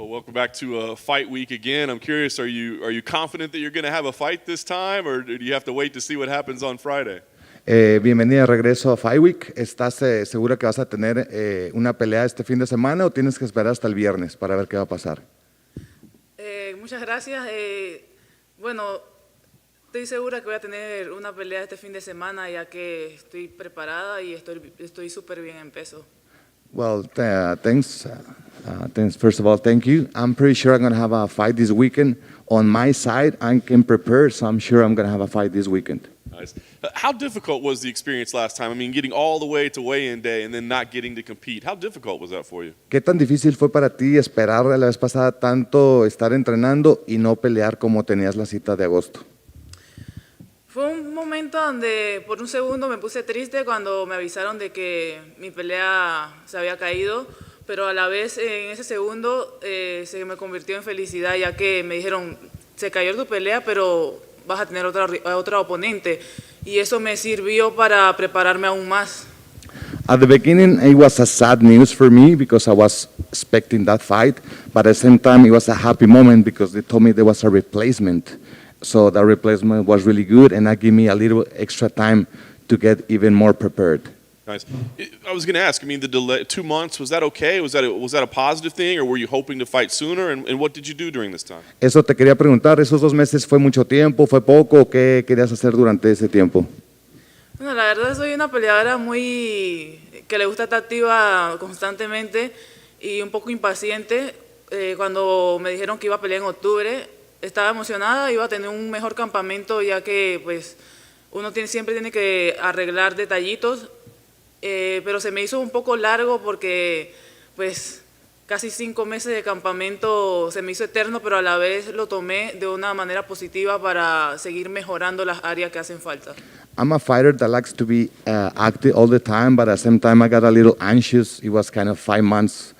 Well, welcome back to Fight Week again. I'm curious, are you confident that you're going to have a fight this time, or do you have to wait to see what happens on Friday? Bienvenida de regreso a Fight Week. ¿Estás segura que vas a tener una pelea este fin de semana o tienes que esperar hasta el viernes para ver qué va a pasar? Muchas gracias. Bueno, estoy segura que voy a tener una pelea este fin de semana ya que estoy preparada y estoy súper bien en peso. Well, thanks. First of all, thank you. I'm pretty sure I'm going to have a fight this weekend. On my side, I can prepare, so I'm sure I'm going to have a fight this weekend. Nice. How difficult was the experience last time? I mean, getting all the way to weigh-in day and then not getting to compete. How difficult was that for you? ¿Qué tan difícil fue para ti esperar la vez pasada tanto estar entrenando y no pelear como tenías la cita de agosto? Fue un momento donde por un segundo me puse triste cuando me avisaron de que mi pelea se había caído, pero a la vez en ese segundo se me convirtió en felicidad ya que me dijeron, se cayó tu pelea, pero vas a tener otra oponente, y eso me sirvió para prepararme aún más. At the beginning, it was a sad news for me because I was expecting that fight, but at the same time, it was a happy moment because they told me there was a replacement. So that replacement was really good, and that gave me a little extra time to get even more prepared. Nice. I was going to ask, I mean, the delay, 2 months, was that okay? Was that a positive thing, or were you hoping to fight sooner? And what did you do during this time? Eso te quería preguntar, ¿esos 2 meses fue mucho tiempo, fue poco? ¿Qué querías hacer durante ese tiempo? Bueno, la verdad soy una peleadora que le gusta estar activa constantemente y un poco impaciente. Cuando me dijeron que iba a pelear en octubre, estaba emocionada, iba a tener un mejor campamento ya que pues uno siempre tiene que arreglar detallitos, pero se me hizo un poco largo porque pues casi 5 meses de campamento se me hizo eterno, pero a la vez lo tomé de una manera positiva para seguir mejorando las áreas que hacen falta. I'm a fighter that likes to be active all the time, but at the same time I got a little anxious. It was kind of 5 months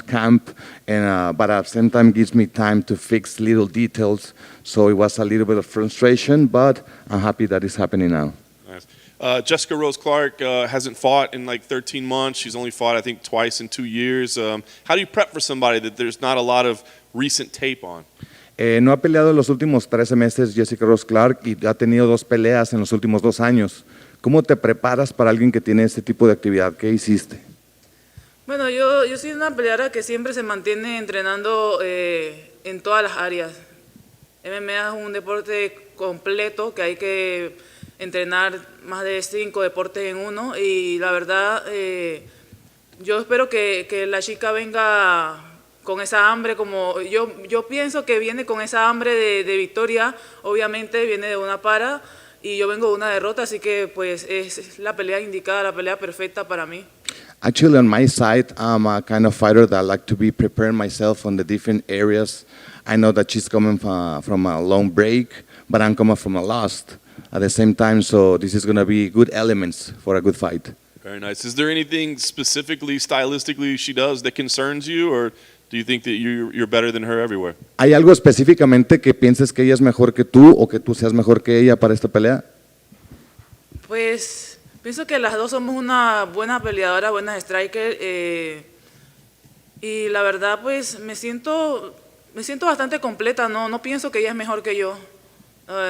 camp, and but at the same time gives me time to fix little details. So it was a little bit of frustration, but I'm happy that it's happening now. Nice. Jessica Rose Clark hasn't fought in like 13 months. She's only fought, I think, twice in 2 years. How do you prep for somebody that there's not a lot of recent tape on? No ha peleado en los últimos 13 meses Jessica Rose Clark y ha tenido 2 peleas en los últimos 2 años. ¿Cómo te preparas para alguien que tiene este tipo de actividad? ¿Qué hiciste? Bueno, yo soy una peleadora que siempre se mantiene entrenando en todas las áreas. MMA es un deporte completo que hay que entrenar más de 5 deportes en uno, y la verdad yo espero que la chica venga con esa hambre, como yo pienso que viene con esa hambre de victoria. Obviamente viene de una para y yo vengo de una derrota, así que pues es la pelea indicada, la pelea perfecta para mí. Actually, on my side, I'm a kind of fighter that I like to be preparing myself on the different areas. I know that she's coming from a long break, but I'm coming from a loss at the same time, so this is going to be good elements for a good fight. Very nice. Is there anything specifically, stylistically she does that concerns you, or do you think that you're better than her everywhere? ¿Hay algo específicamente que pienses que ella es mejor que tú o que tú seas mejor que ella para esta pelea? Pues pienso que las dos somos una buena peleadora, buenas strikers, y la verdad pues me siento bastante completa. No pienso que ella es mejor que yo.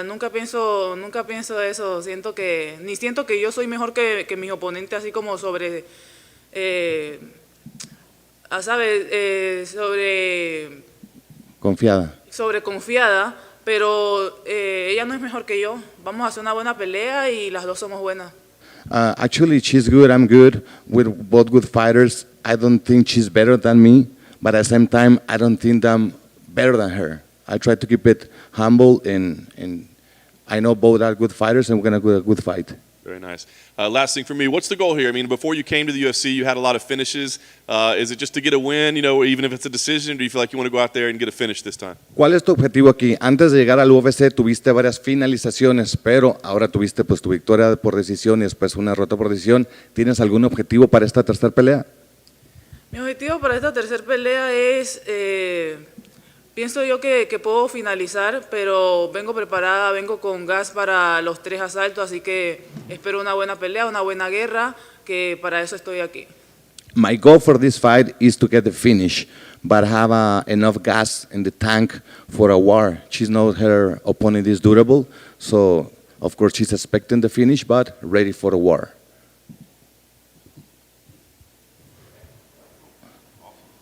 Nunca pienso eso. Siento que yo soy mejor que mis oponentes, así como sobre confiada, pero ella no es mejor que yo. Vamos a hacer una buena pelea y las dos somos buenas. Actually, she's good, I'm good. We're both good fighters. I don't think she's better than me, but at the same time, I don't think I'm better than her. I try to keep it humble, and I know both are good fighters, and we're going to do a good fight. Very nice. Last thing for me, what's the goal here? I mean, before you came to the UFC, you had a lot of finishes. Is it just to get a win, even if it's a decision, or do you feel like you want to go out there and get a finish this time? ¿Cuál es tu objetivo aquí? Antes de llegar al UFC tuviste varias finalizaciones, pero ahora tuviste pues tu victoria por decisión y después una derrota por decisión. ¿Tienes algún objetivo para esta tercera pelea? Mi objetivo para esta tercera pelea es, pienso yo que puedo finalizar, pero vengo preparada, vengo con gas para los 3 asaltos, así que espero una buena pelea, una buena guerra, que para eso estoy aquí. My goal for this fight is to get the finish, but have enough gas in the tank for a war. She knows her opponent is durable, so of course she's expecting the finish, but ready for a war.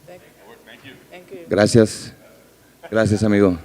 Thank you. Thank you. Gracias. Gracias, amigo.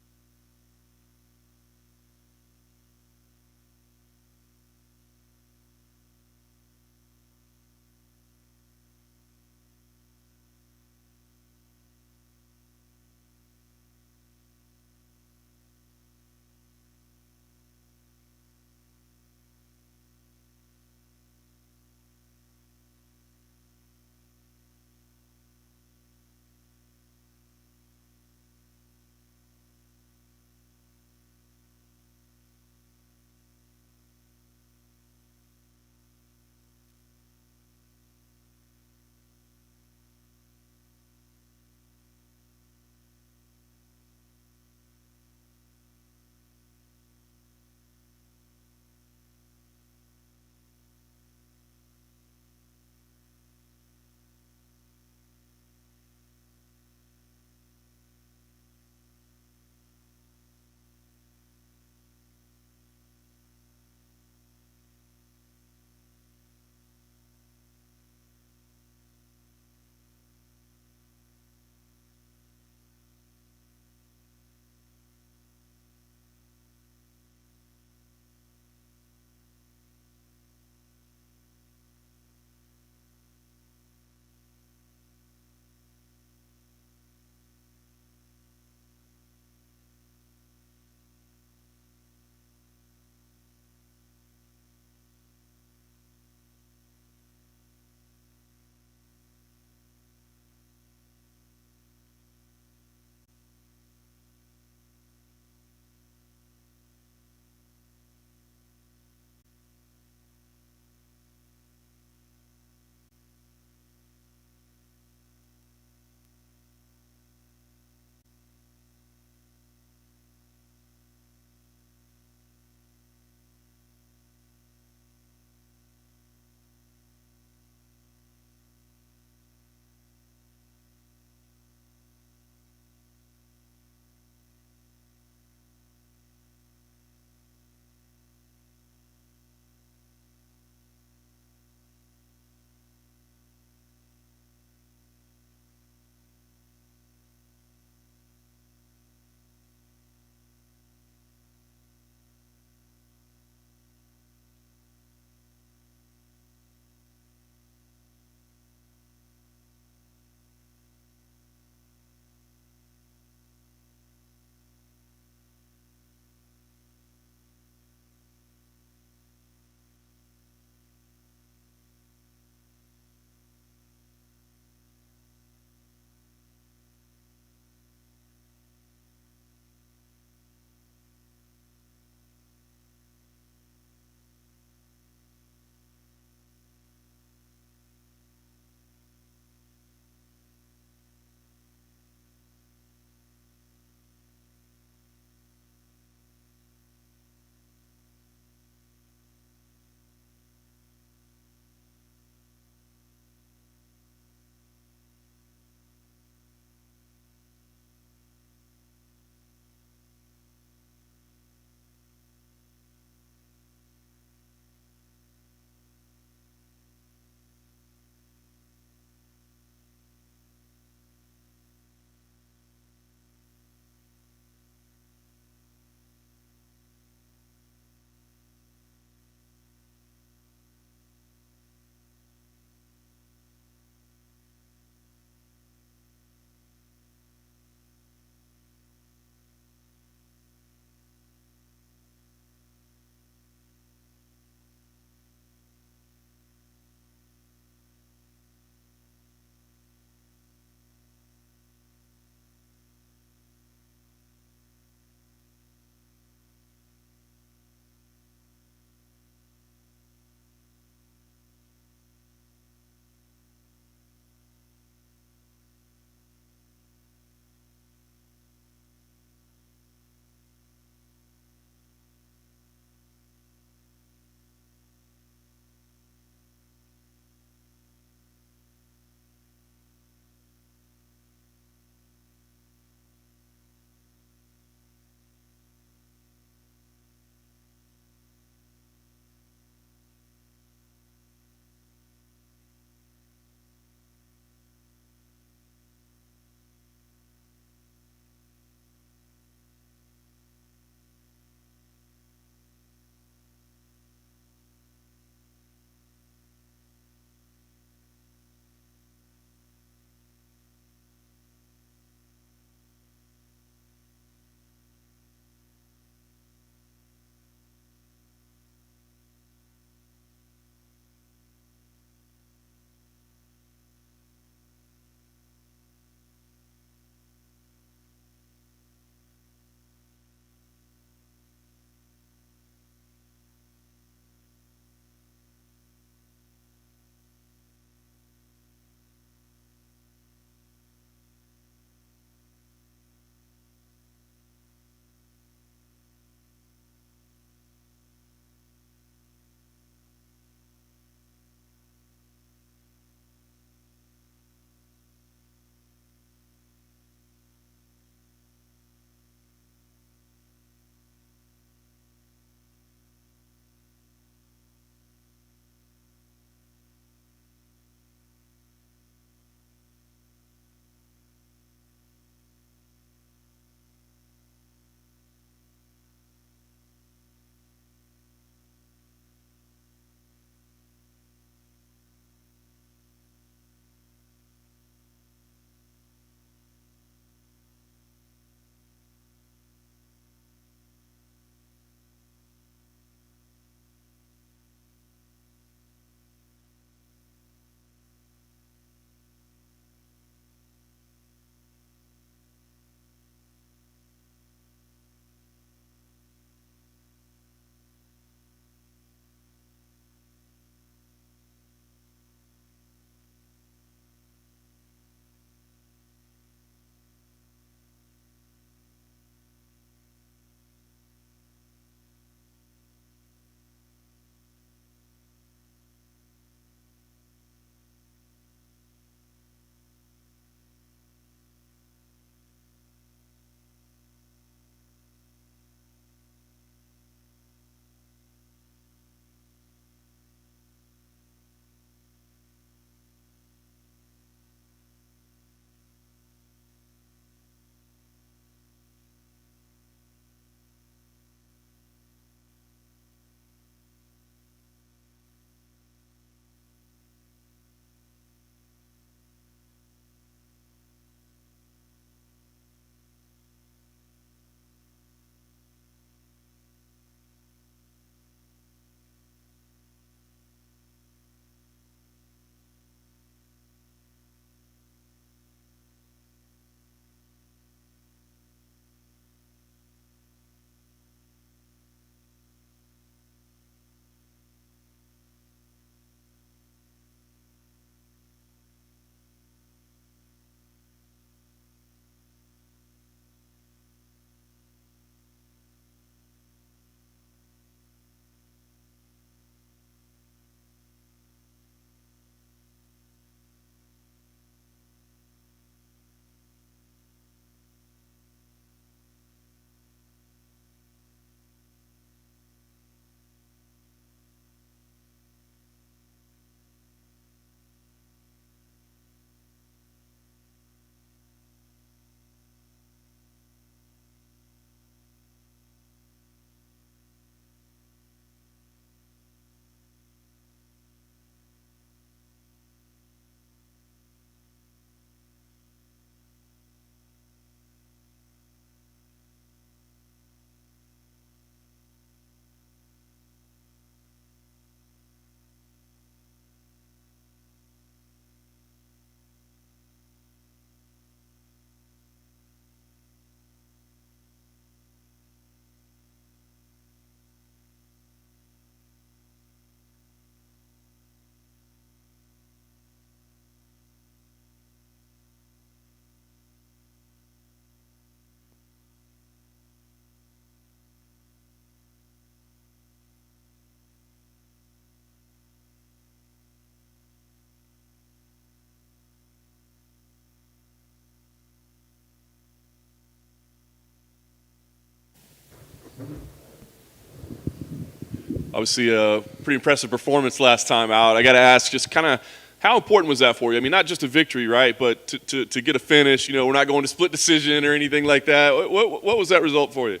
Obviously, a pretty impressive performance last time out. I got to ask, just kind of how important was that for you? I mean, not just a victory, right, but to get a finish. We're not going to split decision or anything like that. What was that result for you?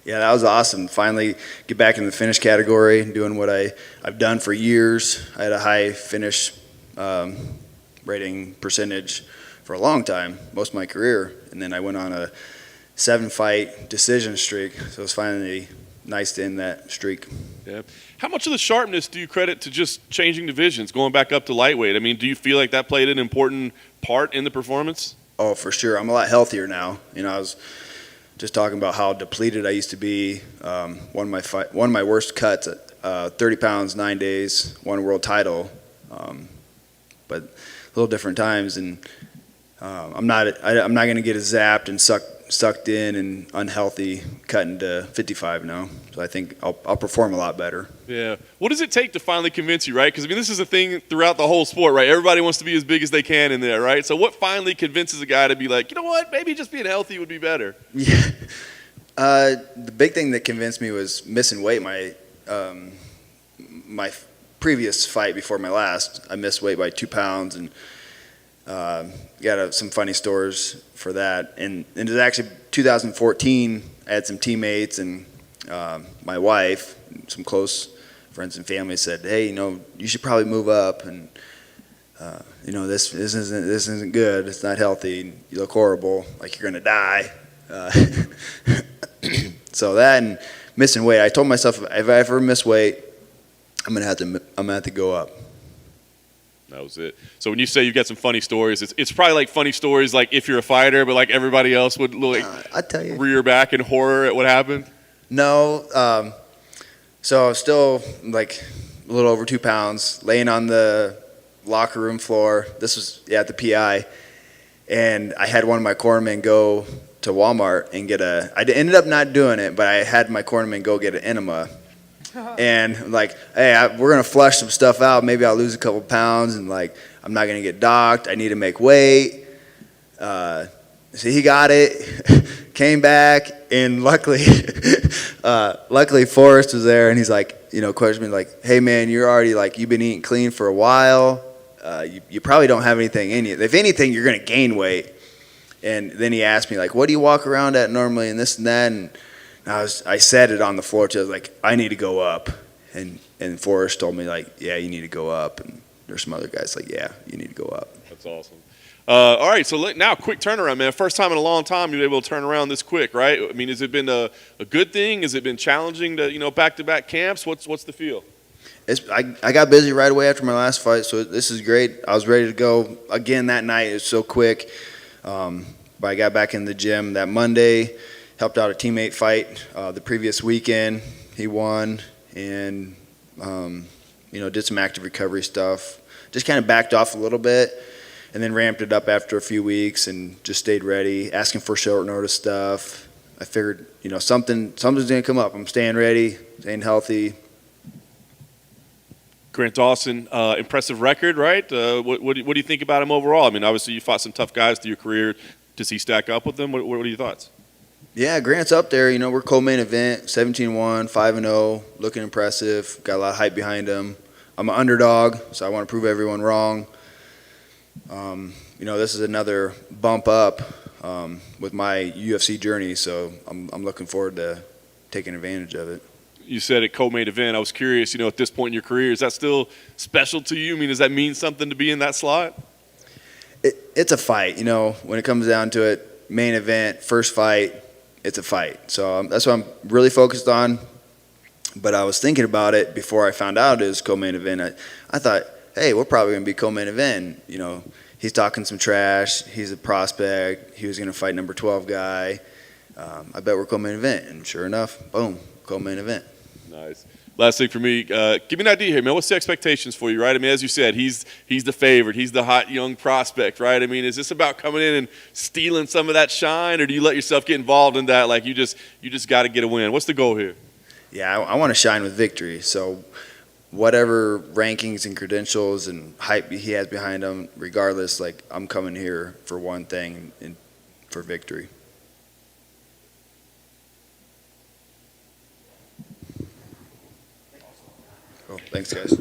Yeah, that was awesome. Finally get back in the finish category, doing what I've done for years. I had a high finish rating percentage for a long time, most of my career. And then I went on a 7-fight decision streak, so it was finally nice to end that streak. Yeah. How much of the sharpness do you credit to just changing divisions, going back up to lightweight? I mean, do you feel like that played an important part in the performance? Oh, for sure. I'm a lot healthier now. I was just talking about how depleted I used to be. One of my worst cuts at 30 pounds, 9 days, won a world title. But a little different times, and I'm not going to get as zapped and sucked in and unhealthy cutting to 55 now. So I think I'll perform a lot better. Yeah. What does it take to finally convince you, right? Because, I mean, this is a thing throughout the whole sport, right? Everybody wants to be as big as they can in there, right? So what finally convinces a guy to be like, you know what, maybe just being healthy would be better? Yeah. The big thing that convinced me was missing weight. My previous fight before my last, I missed weight by 2 pounds, and got some funny stories for that. And it was actually 2014. I had some teammates and my wife, some close friends and family said, "Hey, you should probably move up, and this isn't good. It's not healthy. You look horrible, like you're gonna die." So that and missing weight, I told myself if I ever miss weight, I'm gonna have to go up. That was it. So when you say you've got some funny stories, it's probably like funny stories like if you're a fighter, but like everybody else would like I tell you, rear back in horror at what happened? No. So I was still like a little over 2 pounds, laying on the locker room floor. This was at the PI, and I had one of my cornermen go to Walmart and get I ended up not doing it, but I had my cornerman go get an enema. And like, hey, we're gonna flush some stuff out. Maybe I'll lose a couple pounds, and like, I'm not gonna get docked. I need to make weight. So he got it, came back, and luckily Forrest was there, and he's like, questioned me like, hey man, you're already like, you've been eating clean for a while. You probably don't have anything in you. If anything, you're gonna gain weight. And then he asked me like, what do you walk around at normally, and this and that, and I said it on the floor too. I was like, I need to go up, and Forrest told me like, yeah, you need to go up, and there's some other guys like, yeah, you need to go up. That's awesome. All right, so now quick turnaround, man. First time in a long time you're able to turn around this quick, right? I mean, has it been a good thing? Has it been challenging to back-to-back camps? What's the feel? I got busy right away after my last fight, so this is great. I was ready to go again that night. It was so quick, but I got back in the gym that Monday. Helped out a teammate fight the previous weekend. He won, and did some active recovery stuff. Just kind of backed off a little bit, and then ramped it up after a few weeks, and just stayed ready, asking for short notice stuff. I figured, something's gonna come up. I'm staying ready, staying healthy. Grant Dawson, impressive record, right? What do you think about him overall? I mean, obviously you fought some tough guys through your career. Does he stack up with them? What are your thoughts? Yeah, Grant's up there. We're co-main event, 17-1, 5-0, looking impressive. Got a lot of hype behind him. I'm an underdog, so I want to prove everyone wrong. This is another bump up with my UFC journey, so I'm looking forward to taking advantage of it. You said it co-main event. I was curious, at this point in your career, is that still special to you? I mean, does that mean something to be in that slot? It's a fight, when it comes down to it. Main event, first fight. It's a fight. So that's what I'm really focused on. But I was thinking about it before I found out it was co-main event. I thought, hey, we're probably going to be co-main event. He's talking some trash. He's a prospect. He was going to fight number 12 guy. I bet we're co-main event. And sure enough, boom, co-main event. Nice. Last thing for me, give me an idea here, man. What's the expectations for you, right? I mean, as you said, he's the favorite. He's the hot young prospect, right? I mean, is this about coming in and stealing some of that shine, or do you let yourself get involved in that? Like you just got to get a win. What's the goal here? Yeah, I want to shine with victory. So whatever rankings and credentials and hype he has behind him, regardless, like I'm coming here for one thing, and for victory. Thanks, guys.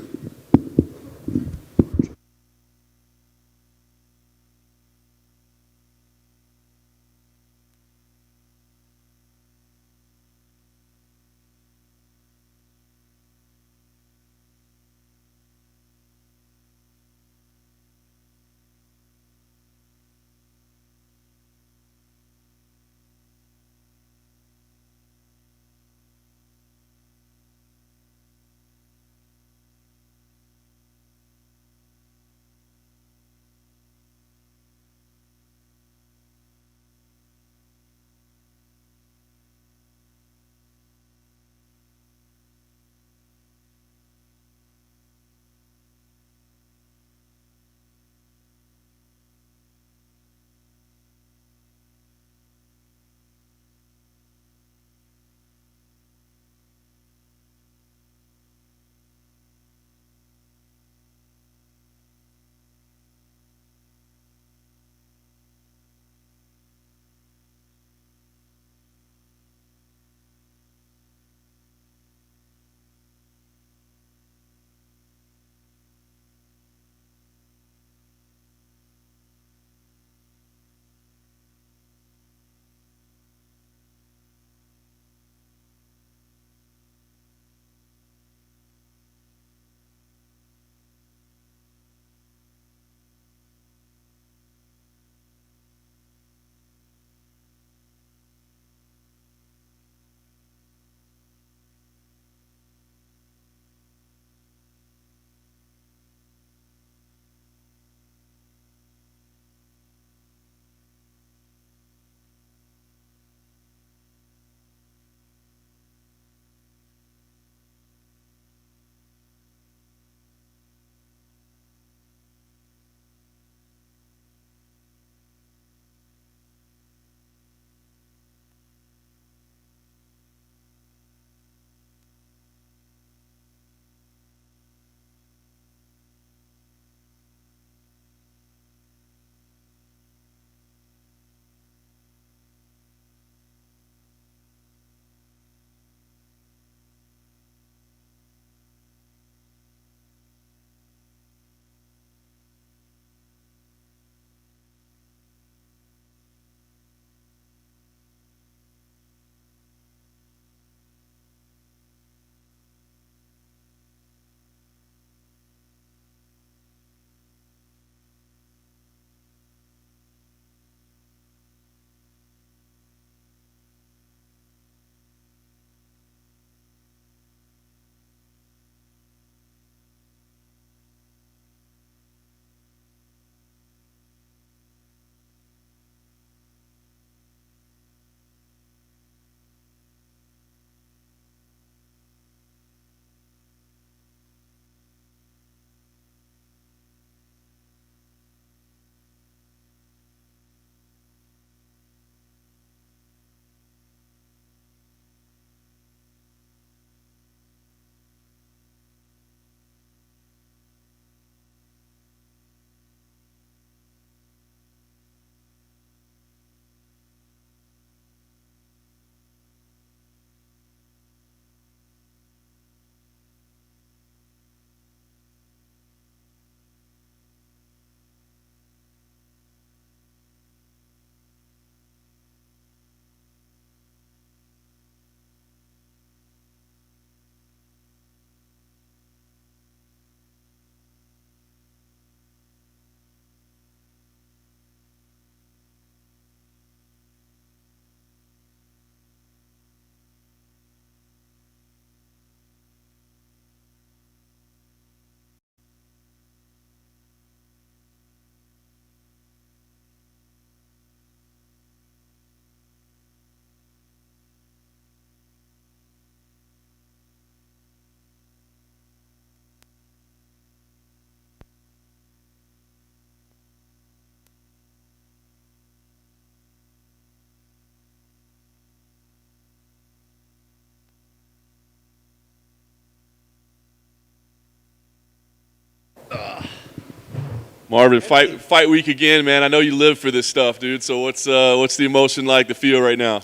Marvin, fight week again, man. I know you live for this stuff, dude. So what's the emotion like, the feel right now?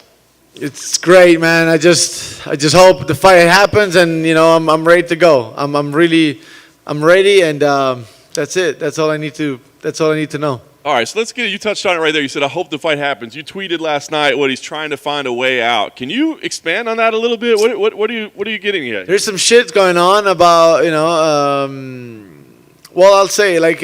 It's great, man. I just hope the fight happens, and I'm ready to go. I'm ready, and that's it. That's all I need to know. All right, so let's get it. You touched on it right there. You said, I hope the fight happens. You tweeted last night what he's trying to find a way out. Can you expand on that a little bit? What are you getting here? There's some shit going on about, well, I'll say, like,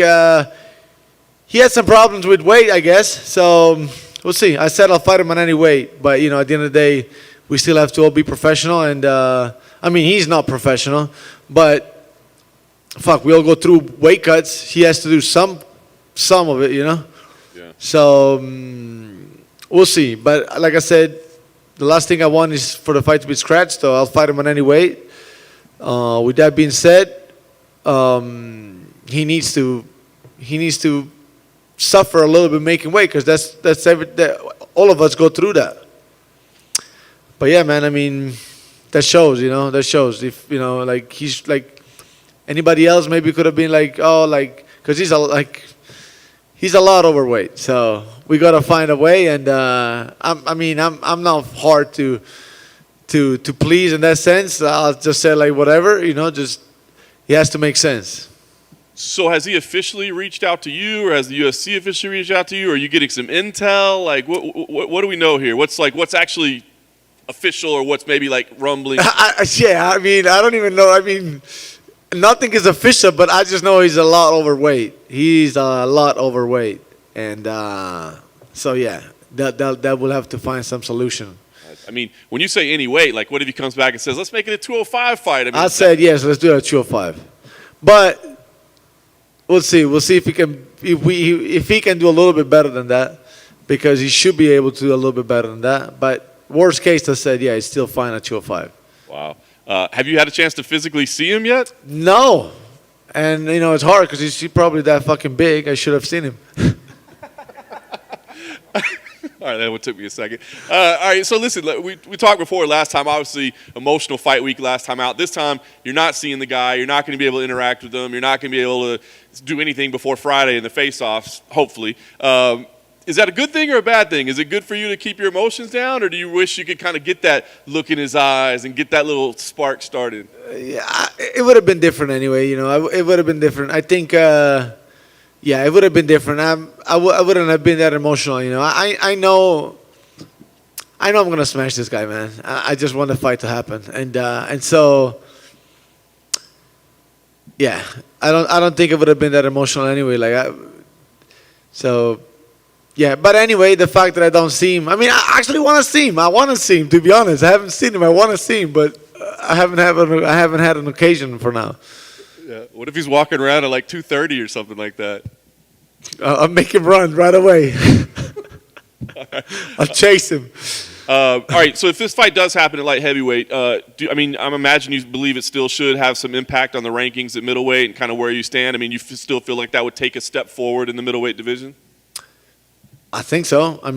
he had some problems with weight, I guess. So we'll see. I said I'll fight him on any weight. But, at the end of the day, we still have to all be professional. And, he's not professional. But, we all go through weight cuts. He has to do some of it, Yeah. So we'll see. But like I said, the last thing I want is for the fight to be scratched. So I'll fight him on any weight. With that being said, he needs to suffer a little bit making weight, because that's all of us go through that. But yeah, man, that shows. That shows. If like he's like anybody else, maybe could have been like, because he's a lot overweight, so we gotta find a way. And I'm not hard to please in that sense. I'll just say like whatever, just he has to make sense. So has he officially reached out to you, or has the UFC officially reached out to you? Or are you getting some intel? Like what do we know here? What's actually official, or what's maybe like rumbling? I don't even know. Nothing is official, but I just know he's a lot overweight. He's a lot overweight, and so yeah, that will have to find some solution. When you say any weight, like what if he comes back and says, "Let's make it a 205 fight"? I said yes, let's do it at 205, but we'll see. We'll see if he can do a little bit better than that, because he should be able to do a little bit better than that. But worst case, I said yeah, he's still fine at 205. Wow. Have you had a chance to physically see him yet? No. And, it's hard because he's probably that fucking big. I should have seen him. All right, that one took me a second. All right, so listen, we talked before last time, obviously, emotional fight week last time out. This time, you're not seeing the guy. You're not going to be able to interact with him. You're not going to be able to do anything before Friday in the face-offs, hopefully. Is that a good thing or a bad thing? Is it good for you to keep your emotions down, or do you wish you could kind of get that look in his eyes and get that little spark started? Yeah, it would have been different anyway. It would have been different. I think, it would have been different. I wouldn't have been that emotional. I know I'm gonna smash this guy, man. I just want the fight to happen, and so, yeah, I don't think it would have been that emotional anyway. Yeah, but anyway, the fact that I don't see him, I actually want to see him. I want to see him, to be honest. I haven't seen him. I want to see him, but I haven't had an occasion for now. Yeah. What if he's walking around at like 2:30 or something like that? I'll make him run right away. I'll chase him. All right, so if this fight does happen at light heavyweight, I'm imagine you believe it still should have some impact on the rankings at middleweight and kind of where you stand. You still feel like that would take a step forward in the middleweight division? I think so. I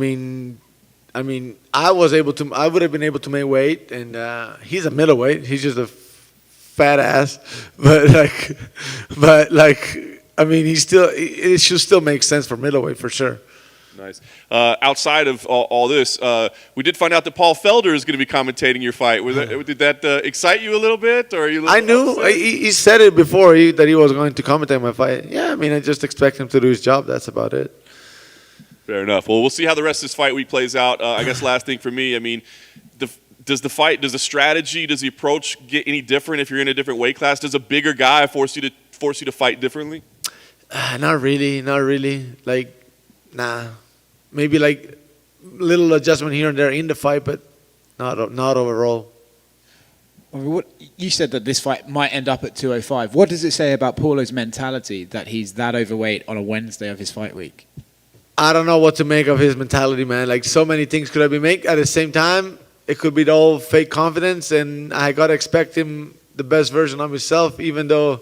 would have been able to make weight, and he's a middleweight. He's just a fat ass, it should still make sense for middleweight for sure. Nice. Outside of all this, we did find out that Paul Felder is going to be commentating your fight. Did that excite you a little bit, or are you? I knew he said it before that he was going to commentate my fight. Yeah, I just expect him to do his job. That's about it. Fair enough. Well, we'll see how the rest of this fight week plays out. I guess last thing for me, does the strategy, does the approach get any different if you're in a different weight class? Does a bigger guy force you to fight differently? Not really. Nah. Maybe little adjustment here and there in the fight, but not overall. You said that this fight might end up at 205. What does it say about Paulo's mentality that he's that overweight on a Wednesday of his fight week? I don't know what to make of his mentality, man. So many things could have been made at the same time. It could be all fake confidence, and I gotta expect him the best version of himself, even though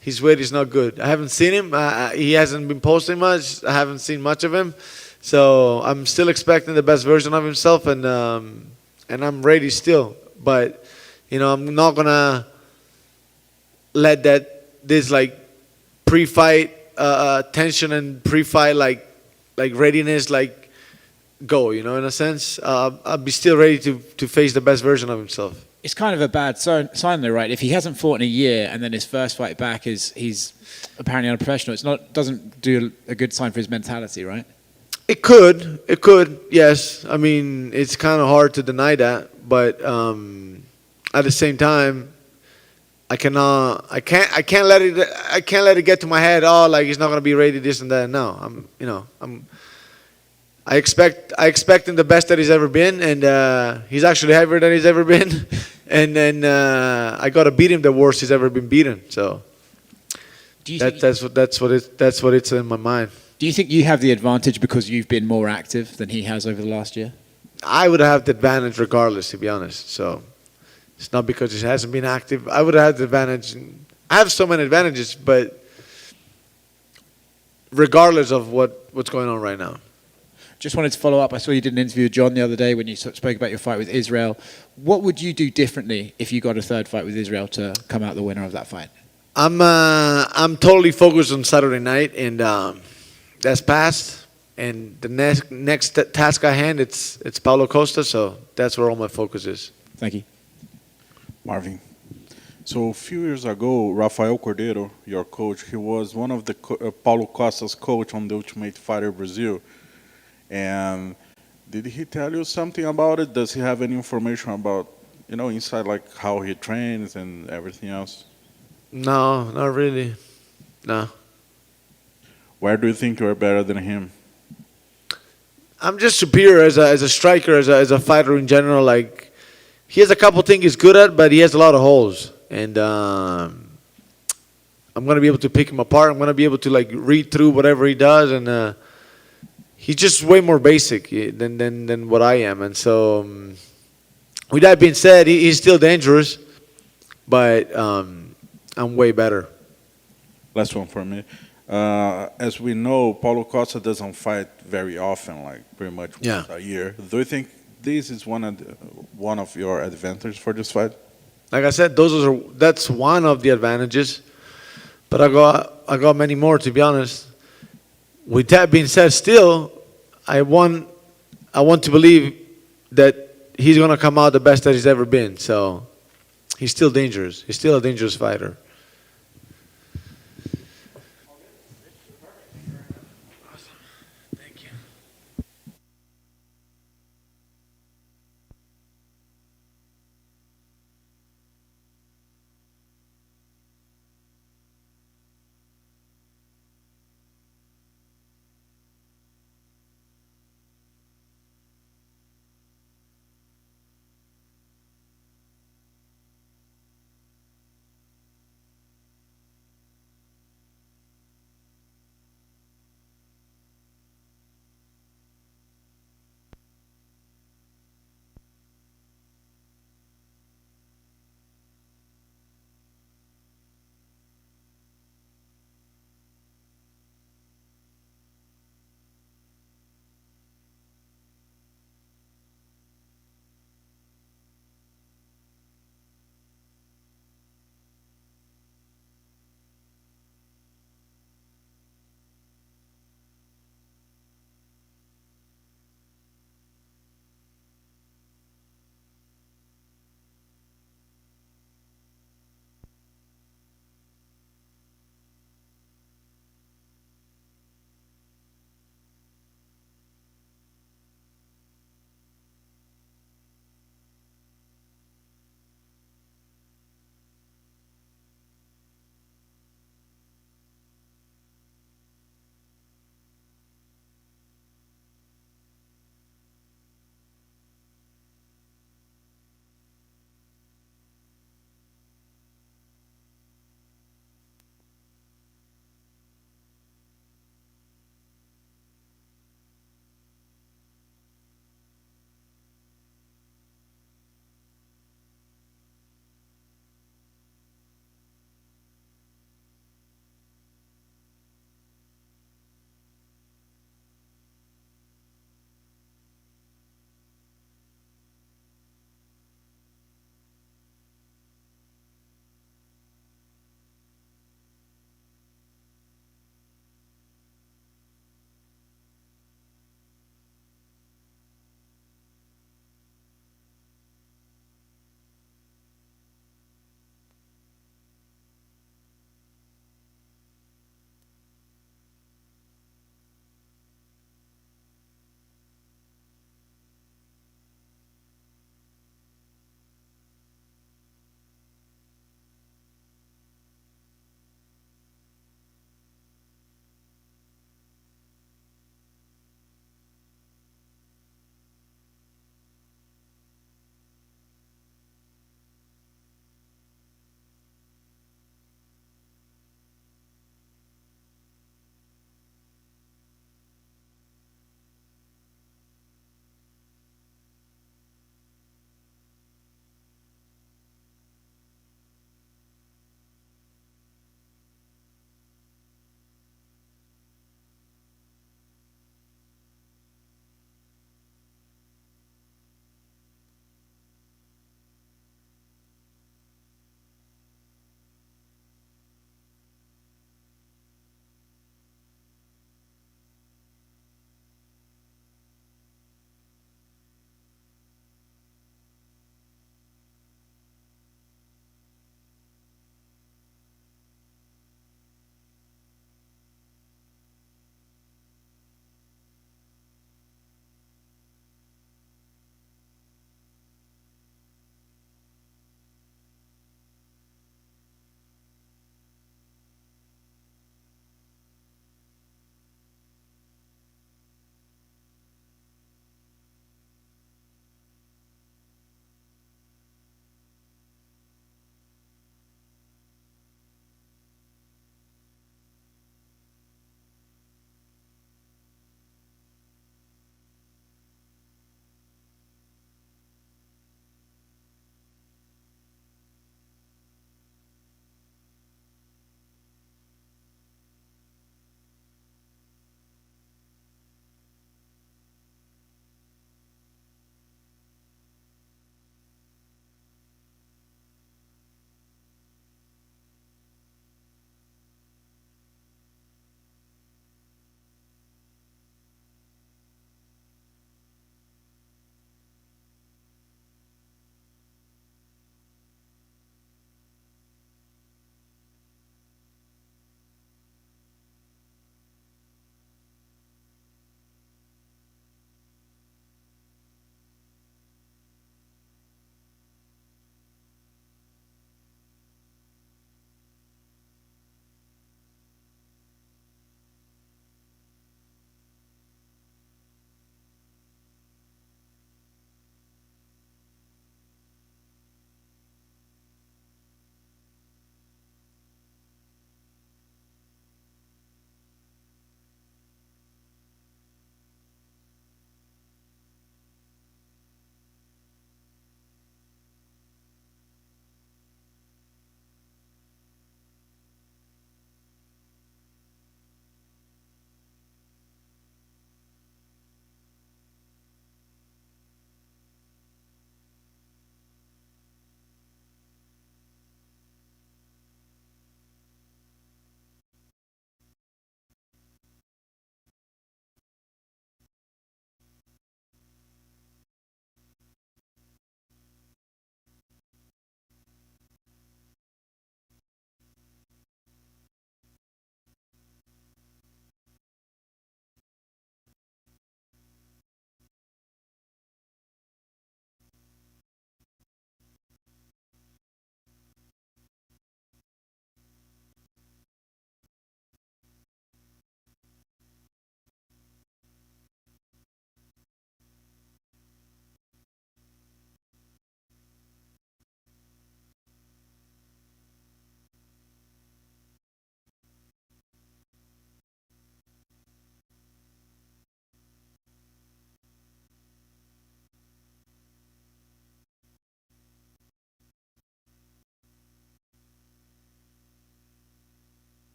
his weight is not good. I haven't seen him. He hasn't been posting much. I haven't seen much of him, so I'm still expecting the best version of himself, and I'm ready still. But I'm not gonna let this pre-fight tension and pre-fight readiness go. You know, in a sense, I'll be still ready to face the best version of himself. It's kind of a bad sign, though, right? If he hasn't fought in a year and then his first fight back is he's apparently unprofessional, doesn't do a good sign for his mentality, right? It could, yes. I mean, it's kind of hard to deny that, but at the same time, I can't let it get to my head. Oh, like he's not gonna be ready, this and that. No, I expect him the best that he's ever been, and he's actually heavier than he's ever been, and then I gotta beat him the worst he's ever been beaten. So that's what it's in my mind. Do you think you have the advantage because you've been more active than he has over the last year? I would have the advantage regardless, to be honest. So it's not because he hasn't been active. I would have had the advantage. I have so many advantages, but regardless of what's going on right now. Just wanted to follow up. I saw you did an interview with John the other day when you spoke about your fight with Israel. What would you do differently if you got a third fight with Israel to come out the winner of that fight? I'm totally focused on Saturday night, and that's past. And the next task at hand, it's Paulo Costa, so that's where all my focus is. Thank you. Marvin. So a few years ago, Rafael Cordeiro, your coach, he was one of the Paulo Costa's coach on the Ultimate Fighter Brazil. And did he tell you something about it? Does he have any information about, inside, like how he trains and everything else? No, not really. No. Where do you think you are better than him? I'm just superior as a striker, as a fighter in general. Like, he has a couple things he's good at, but he has a lot of holes. And I'm gonna be able to pick him apart. I'm gonna be able to read through whatever he does, and he's just way more basic than what I am. And so, with that being said, he's still dangerous, but I'm way better. Last one for me. As we know, Paulo Costa doesn't fight very often, like pretty much once a year. Do you think this is one of your advantages for this fight? Like I said, that's one of the advantages, but I got many more, to be honest. With that being said, still, I want to believe that he's gonna come out the best that he's ever been. So he's still dangerous. He's still a dangerous fighter.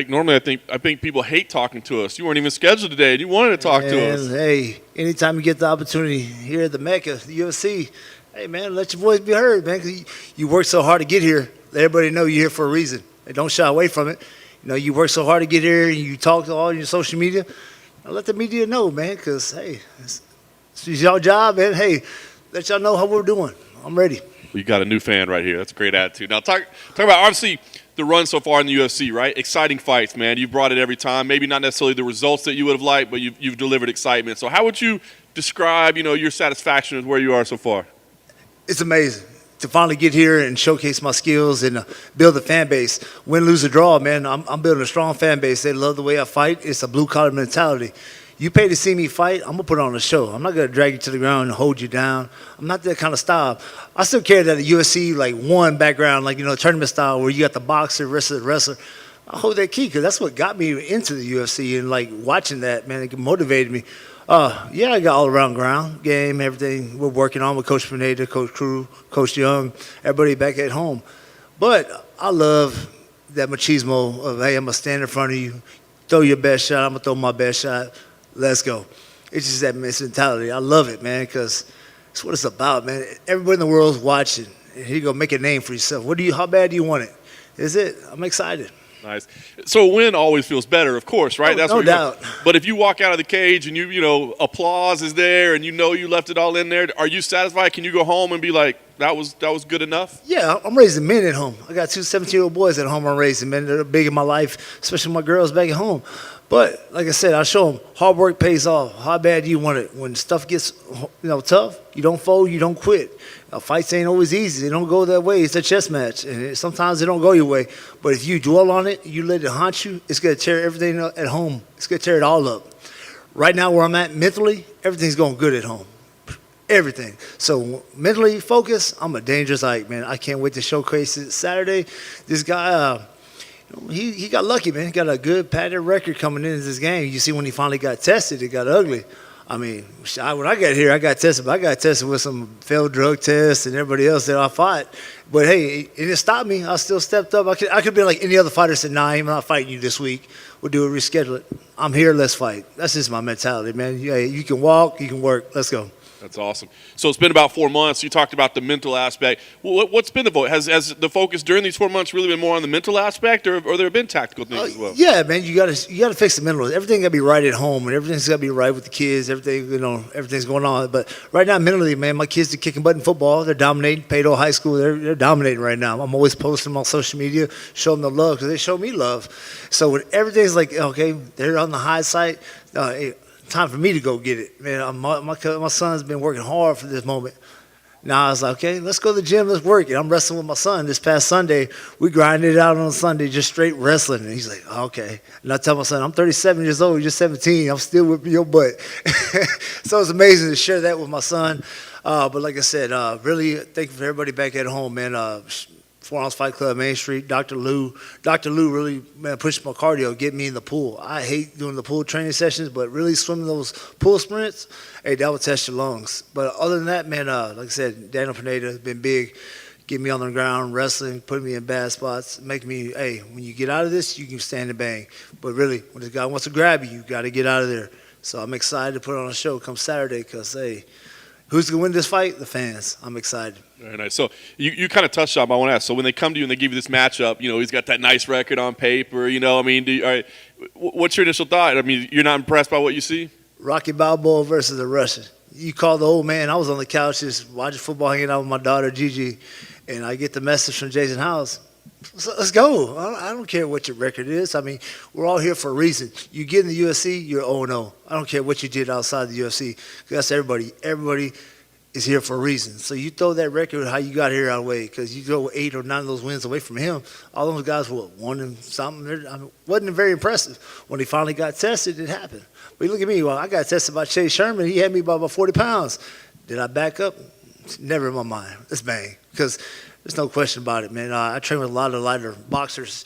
Normally I think people hate talking to us. You weren't even scheduled today, and you wanted to talk to us. Hey, anytime you get the opportunity here at the Mecca, the UFC, hey, man, let your voice be heard, man. 'Cause you work so hard to get here. Let everybody know you're here for a reason. Hey, don't shy away from it. You know, you work so hard to get here, and you talk to all your social media. Let the media know, man, because, hey, it's your job, man. Hey, let y'all know how we're doing. I'm ready. Well, you got a new fan right here. That's a great attitude. Now, talk about, obviously, the run so far in the UFC, right? Exciting fights, man. You've brought it every time. Maybe not necessarily the results that you would have liked, but you've delivered excitement. So how would you describe, your satisfaction with where you are so far? It's amazing to finally get here and showcase my skills and build a fan base. Win, lose, or draw, man. I'm building a strong fan base. They love the way I fight. It's a blue-collar mentality. You pay to see me fight, I'm going to put on a show. I'm not going to drag you to the ground and hold you down. I'm not that kind of style. I still carry that UFC, one background, tournament style where you got the boxer versus the wrestler. I hold that key because that's what got me into the UFC and, watching that, man, it motivated me. Yeah, I got all-around ground game, everything we're working on with Coach Pineda, Coach Crew, Coach Young, everybody back at home. But I love that machismo of, hey, I'm going to stand in front of you, throw your best shot, I'm going to throw my best shot. Let's go. It's just that mentality. I love it, man, because it's what it's about, man. Everybody in the world's watching. And here you go, make a name for yourself. How bad do you want it? Is it? I'm excited. Nice. So a win always feels better, of course, right? No doubt. But if you walk out of the cage and applause is there and you left it all in there, are you satisfied? Can you go home and be like, that was good enough? Yeah, I'm raising men at home. I got two 17-year-old boys at home I'm raising, man. They're big in my life, especially my girls back at home. But like I said, I show them hard work pays off. How bad do you want it? When stuff gets tough, you don't fold, you don't quit. Fights ain't always easy. They don't go that way. It's a chess match, and sometimes they don't go your way. But if you dwell on it, you let it haunt you, it's going to tear everything up at home. It's going to tear it all up. Right now where I'm at mentally, everything's going good at home. Everything. So mentally focused, I'm a dangerous Ike, man. I can't wait to showcase it Saturday. This guy, he got lucky, man. He got a good padded record coming into this game. You see when he finally got tested, it got ugly. I mean, when I got here, I got tested, but I got tested with some failed drug tests and everybody else that I fought. But, hey, it didn't stop me. I still stepped up. I could have been like any other fighter said, nah, I'm not fighting you this week. We'll do it, reschedule it. I'm here, let's fight. That's just my mentality, man. Yeah, you can walk, you can work. Let's go. That's awesome. So it's been about 4 months. You talked about the mental aspect. What's been the focus? Has the focus during these 4 months really been more on the mental aspect, or there have been tactical things as well? Yeah, man. You gotta fix the mental. Everything gotta be right at home, and everything's gotta be right with the kids. Everything's going on. But right now, mentally, man, my kids are kicking butt in football. They're dominating. Pado High School, they're dominating right now. I'm always posting them on social media, show them the love because they show me love. So when everything's like, okay, they're on the high side. Time for me to go get it, man. My son's been working hard for this moment. Now I was like, okay, let's go to the gym, let's work it. I'm wrestling with my son this past Sunday. We grinded it out on Sunday, just straight wrestling. And he's like, okay. And I tell my son, I'm 37 years old, you're 17. I'm still whipping your butt. So it's amazing to share that with my son. But like I said, really thankful for everybody back at home, man. 4 Ounce Fight Club, Main Street, Dr. Lou. Dr. Lou really, man, pushed my cardio, get me in the pool. I hate doing the pool training sessions, but really swimming those pool sprints, hey, that will test your lungs. But other than that, man, like I said, Daniel Pineda has been big, getting me on the ground, wrestling, putting me in bad spots, making me, hey, when you get out of this, you can stand and bang. But really, when this guy wants to grab you, you got to get out of there. So I'm excited to put on a show come Saturday because, hey, who's going to win this fight? The fans. I'm excited. Very nice. So you kind of touched on, I want to ask, so when they come to you and they give you this matchup, he's got that nice record on paper, what's your initial thought? I mean, you're not impressed by what you see? Rocky Balboa versus a Russian. You call the old man. I was on the couch just watching football, hanging out with my daughter, Gigi, and I get the message from Jason House. So let's go. I don't care what your record is. I mean, we're all here for a reason. You get in the UFC, you're 0-0. I don't care what you did outside the UFC. That's everybody. Everybody is here for a reason. So you throw that record how you got here out of the way because you go 8 or 9 of those wins away from him. All those guys were 1 and something. Wasn't very impressive. When he finally got tested, it happened. But look at me. Well, I got tested by Chase Sherman. He had me by about 40 pounds. Did I back up? Never in my mind. Let's bang. Because there's no question about it, man. I train with a lot of lighter boxers.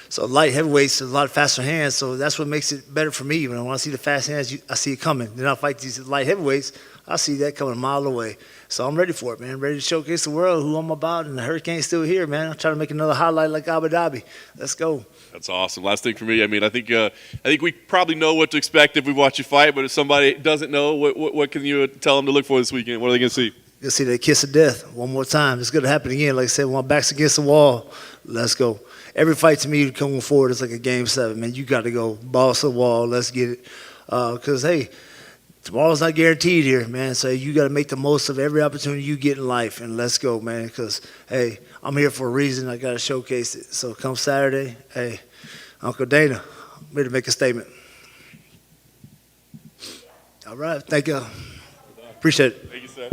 So light heavyweights, a lot of faster hands. So that's what makes it better for me. When I see the fast hands, I see it coming. Then I fight these light heavyweights. I see that coming a mile away. So I'm ready for it, man. Ready to showcase the world who I'm about, and the Hurricane's still here, man. I'm trying to make another highlight like Abu Dhabi. Let's go. That's awesome. Last thing for me, I mean, I think we probably know what to expect if we watch you fight, but if somebody doesn't know, what can you tell them to look for this weekend? What are they going to see? You'll see that kiss of death one more time. It's going to happen again. Like I said, when my back's against the wall, let's go. Every fight to me coming forward is like a game 7, man. You got to go balls to the wall. Let's get it. Because, hey, tomorrow's not guaranteed here, man. So you got to make the most of every opportunity you get in life, and let's go, man. Because, hey, I'm here for a reason. I got to showcase it. So come Saturday, hey, Uncle Dana, I'm ready to make a statement. All right. Thank you. Appreciate it. Thank you, sir.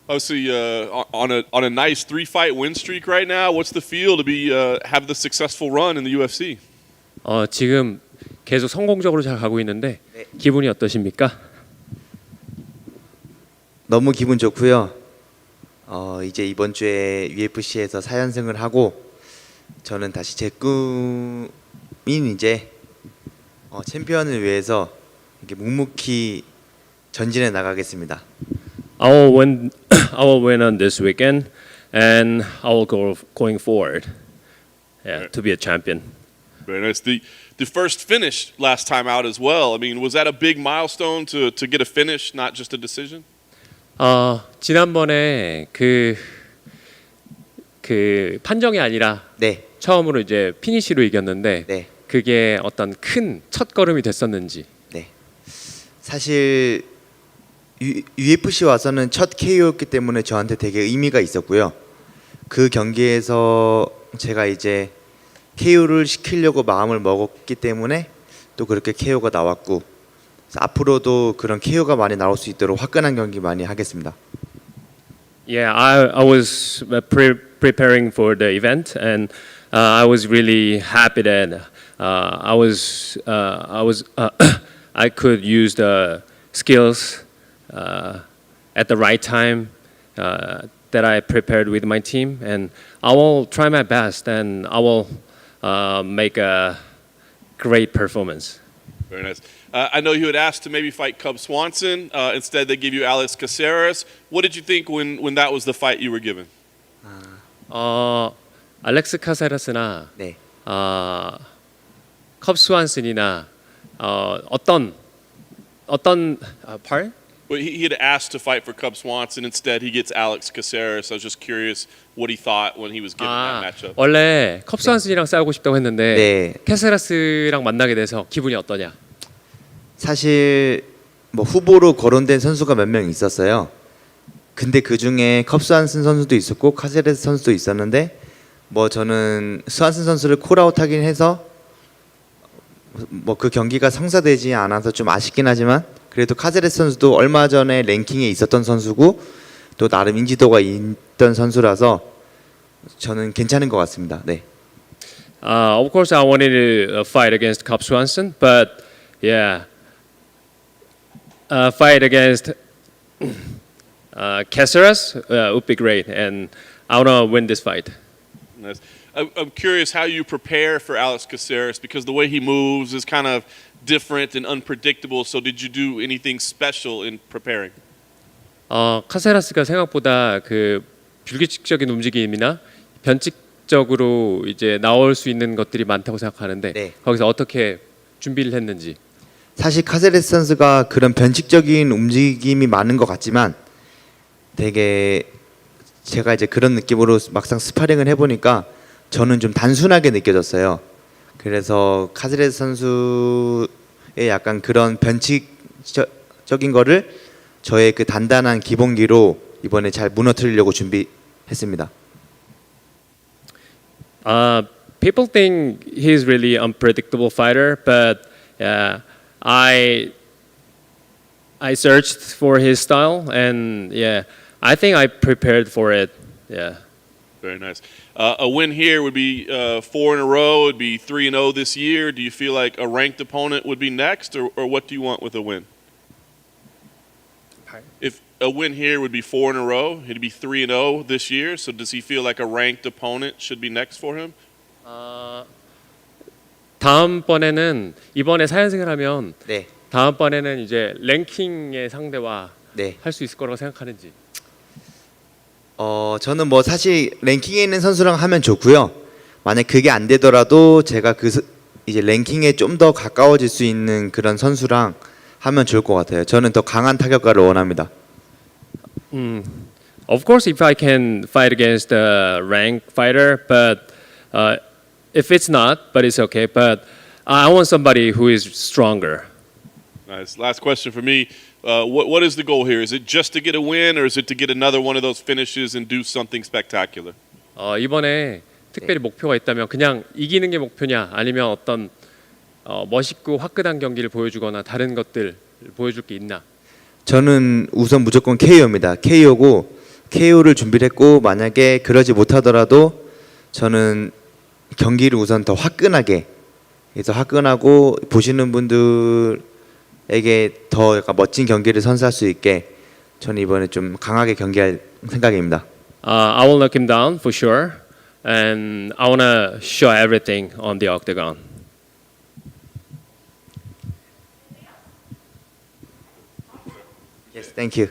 Obviously, on a nice 3-fight win streak right now. What's the feel to be have the successful run in the UFC? 지금 계속 성공적으로 잘 가고 있는데 기분이 어떠십니까? 너무 기분 좋고요. 이제 이번 주에 UFC에서 4연승을 하고 저는 다시 제 꿈인 이제 챔피언을 위해서 이렇게 묵묵히 전진해 나가겠습니다. I will win. I will win on this weekend, and I will go going forward. Yeah, to be a champion. Very nice. The first finish last time out as well. I mean, was that a big milestone to get a finish, not just a decision? 지난번에 그 판정이 아니라 네, 처음으로 이제 피니시로 이겼는데 네, 그게 어떤 큰 첫걸음이 됐었는지. 네. 사실 UFC 와서는 첫 KO였기 때문에 저한테 되게 의미가 있었고요. 그 경기에서 제가 이제 KO를 시키려고 마음을 먹었기 때문에 또 그렇게 KO가 나왔고 앞으로도 그런 KO가 많이 나올 수 있도록 화끈한 경기 많이 하겠습니다. Yeah, I was preparing for the event, and I was really happy that I could use the skills at the right time that I prepared with my team, and I will try my best, and I will make a great performance. Very nice. I know you had asked to maybe fight Cub Swanson. Instead, they give you Alex Caceres. What did you think when that was the fight you were given? 알렉스 카세레스나 네. 컵스 완슨이나 어떤 part? Well, he had asked to fight for Cub Swanson. Instead, he gets Alex Caceres. I was just curious what he thought when he was given that matchup. 원래 컵스 완슨이랑 싸우고 싶다고 했는데 네. 캐세레스랑 만나게 돼서 기분이 어떠냐? 사실 뭐 후보로 거론된 선수가 몇 명 있었어요. 근데 그 중에 컵스완슨 선수도 있었고 카세레스 선수도 있었는데 뭐 저는 스완슨 선수를 콜아웃하긴 해서 뭐 그 경기가 성사되지 않아서 좀 아쉽긴 하지만 그래도 카세레스 선수도 얼마 전에 랭킹에 있었던 선수고 또 나름 인지도가 있던 선수라서 저는 괜찮은 것 같습니다. 네. Of course, I wanted to fight against Cub Swanson, but yeah, fight against Caceres would be great, and I want to win this fight. Nice. I'm curious how you prepare for Alex Caceres because the way he moves is kind of different and unpredictable. So did you do anything special in preparing? 카세라스가 생각보다 그 불규칙적인 움직임이나 변칙적으로 이제 나올 수 있는 것들이 많다고 생각하는데 네. 거기서 어떻게 준비를 했는지. 사실 카세레스 선수가 그런 변칙적인 움직임이 많은 것 같지만 되게 제가 이제 그런 느낌으로 막상 스파링을 해보니까 저는 좀 단순하게 느껴졌어요. 그래서 카세레스 선수의 약간 그런 변칙적인 거를 저의 그 단단한 기본기로 이번에 잘 무너뜨리려고 준비했습니다. People think he's really unpredictable fighter, but I searched for his style, and yeah, I think I prepared for it. Yeah. Very nice. A win here would be 4 in a row. It would be 3-0 this year. Do you feel like a ranked opponent would be next, or what do you want with a win? If a win here would be 4 in a row, it'd be 3-0 this year. So does he feel like a ranked opponent should be next for him? 다음번에는 이번에 4연승을 하면 네, 다음번에는 이제 랭킹의 상대와 네. 할 수 있을 거라고 생각하는지. 저는 뭐 사실 랭킹에 있는 선수랑 하면 좋고요. 만약 그게 안 되더라도 제가 이제 랭킹에 좀 더 가까워질 수 있는 그런 선수랑 하면 좋을 것 같아요. 저는 더 강한 타격가를 원합니다. Of course, if I can fight against a ranked fighter, but if it's not, but it's okay. But I want somebody who is stronger. Nice. Last question for me. What is the goal here? Is it just to get a win, or is it to get another one of those finishes and do something spectacular? 이번에 특별히 목표가 있다면 그냥 이기는 게 목표냐, 아니면 어떤 멋있고 화끈한 경기를 보여주거나 다른 것들 보여줄 게 있나? 저는 우선 무조건 KO입니다. KO고 KO를 준비를 했고 만약에 그러지 못하더라도 저는 경기를 우선 더 화끈하게 해서 화끈하고 보시는 분들에게 더 약간 멋진 경기를 선사할 수 있게 저는 이번에 좀 강하게 경기할 생각입니다. I will knock him down for sure, and I wanna show everything on the octagon. Yes, thank you.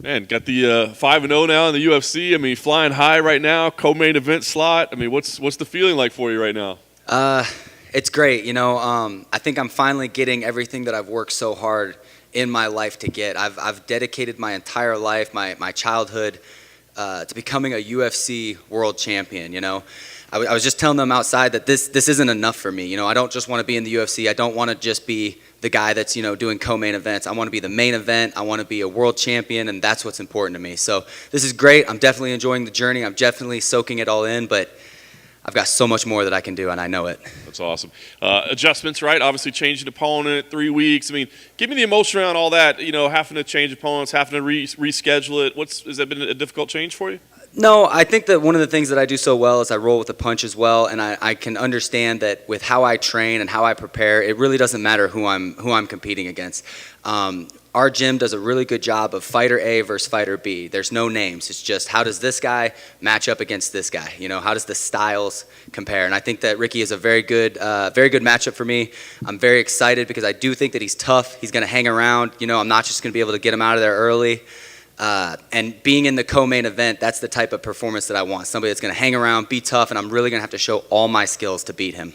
Man, got the 5-0 now in the UFC. I mean, flying high right now, co-main event slot. I mean, what's the feeling like for you right now? It's great. I think I'm finally getting everything that I've worked so hard in my life to get. I've dedicated my entire life, my childhood, to becoming a UFC world champion. I was just telling them outside that this isn't enough for me. I don't just want to be in the UFC. I don't want to just be the guy that's doing co-main events. I want to be the main event. I want to be a world champion, and that's what's important to me. So this is great. I'm definitely enjoying the journey. I'm definitely soaking it all in, but I've got so much more that I can do, and I know it. That's awesome. Adjustments, right? Obviously changing opponent, 3 weeks. I mean, give me the emotion around all that, having to change opponents, having to reschedule it. Has that been a difficult change for you? No, I think that one of the things that I do so well is I roll with the punch as well, and I can understand that with how I train and how I prepare, it really doesn't matter who I'm competing against. Our gym does a really good job of fighter A versus fighter B. There's no names. It's just how does this guy match up against this guy? How does the styles compare? And I think that Ricky is a very good matchup for me. I'm very excited because I do think that he's tough. He's going to hang around. I'm not just going to be able to get him out of there early. And being in the co-main event, that's the type of performance that I want. Somebody that's going to hang around, be tough, and I'm really going to have to show all my skills to beat him.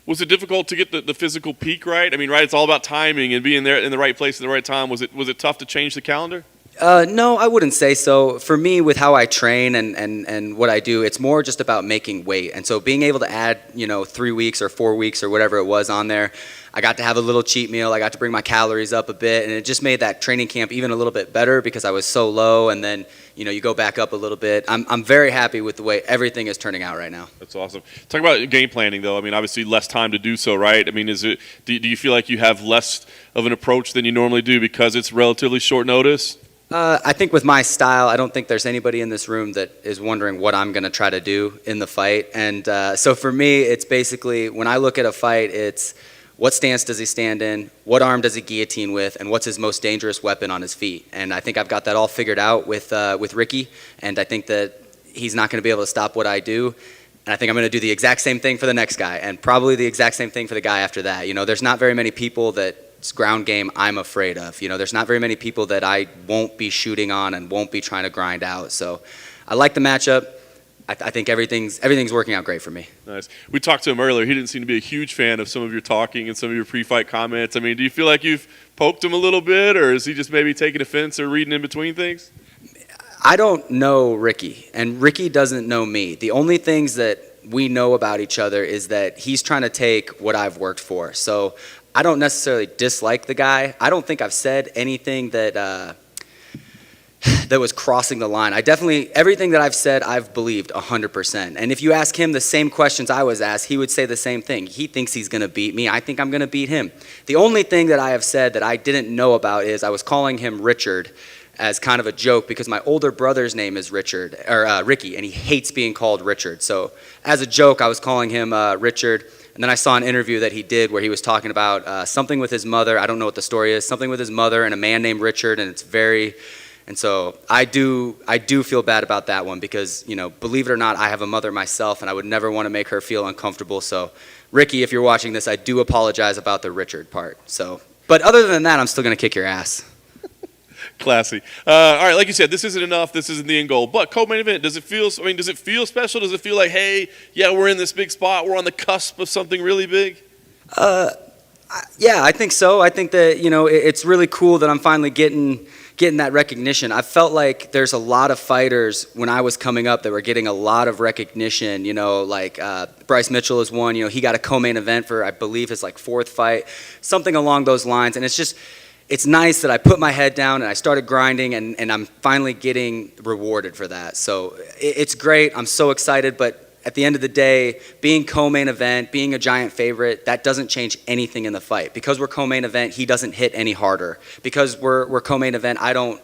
Was it difficult to get the physical peak right? I mean, right, it's all about timing and being there in the right place at the right time. Was it tough to change the calendar? No, I wouldn't say so. For me, with how I train and what I do, it's more just about making weight. And so being able to add, 3 weeks or 4 weeks or whatever it was on there, I got to have a little cheat meal. I got to bring my calories up a bit, and it just made that training camp even a little bit better because I was so low, and then, you go back up a little bit. I'm very happy with the way everything is turning out right now. That's awesome. Talk about game planning, though. I mean, obviously less time to do so, right? I mean, do you feel like you have less of an approach than you normally do because it's relatively short notice? I think with my style, I don't think there's anybody in this room that is wondering what I'm going to try to do in the fight. And so for me, it's basically when I look at a fight, it's what stance does he stand in, what arm does he guillotine with, and what's his most dangerous weapon on his feet. And I think I've got that all figured out with Ricky, and I think that he's not going to be able to stop what I do. And I think I'm going to do the exact same thing for the next guy, and probably the exact same thing for the guy after that. There's not very many people that's ground game I'm afraid of. There's not very many people that I won't be shooting on and won't be trying to grind out. So I like the matchup. I think everything's working out great for me. Nice. We talked to him earlier. He didn't seem to be a huge fan of some of your talking and some of your pre-fight comments. I mean, do you feel like you've poked him a little bit, or is he just maybe taking offense or reading in between things? I don't know Ricky, and Ricky doesn't know me. The only things that we know about each other is that he's trying to take what I've worked for. So I don't necessarily dislike the guy. I don't think I've said anything that was crossing the line. Everything that I've said, I've believed 100%. And if you ask him the same questions I was asked, he would say the same thing. He thinks he's going to beat me. I think I'm going to beat him. The only thing that I have said that I didn't know about is I was calling him Richard as kind of a joke because my older brother's name is Ricky, and he hates being called Richard. So as a joke, I was calling him Richard. And then I saw an interview that he did where he was talking about something with his mother. I don't know what the story is. Something with his mother and a man named Richard, and so I do feel bad about that one because, believe it or not, I have a mother myself, and I would never want to make her feel uncomfortable. So, Ricky, if you're watching this, I do apologize about the Richard part. So, but other than that, I'm still going to kick your ass. Classy. All right, like you said, this isn't enough. This isn't the end goal. But co-main event, does it feel special? Does it feel like, hey, yeah, we're in this big spot. We're on the cusp of something really big? Yeah, I think so. I think that, it's really cool that I'm finally getting that recognition. I felt like there's a lot of fighters when I was coming up that were getting a lot of recognition, like Bryce Mitchell is one, he got a co-main event for, I believe, his fourth fight, something along those lines. And it's nice that I put my head down and I started grinding and I'm finally getting rewarded for that. So it's great. I'm so excited, but at the end of the day, being co-main event, being a giant favorite, that doesn't change anything in the fight. Because we're co-main event, he doesn't hit any harder. Because we're co-main event, I don't,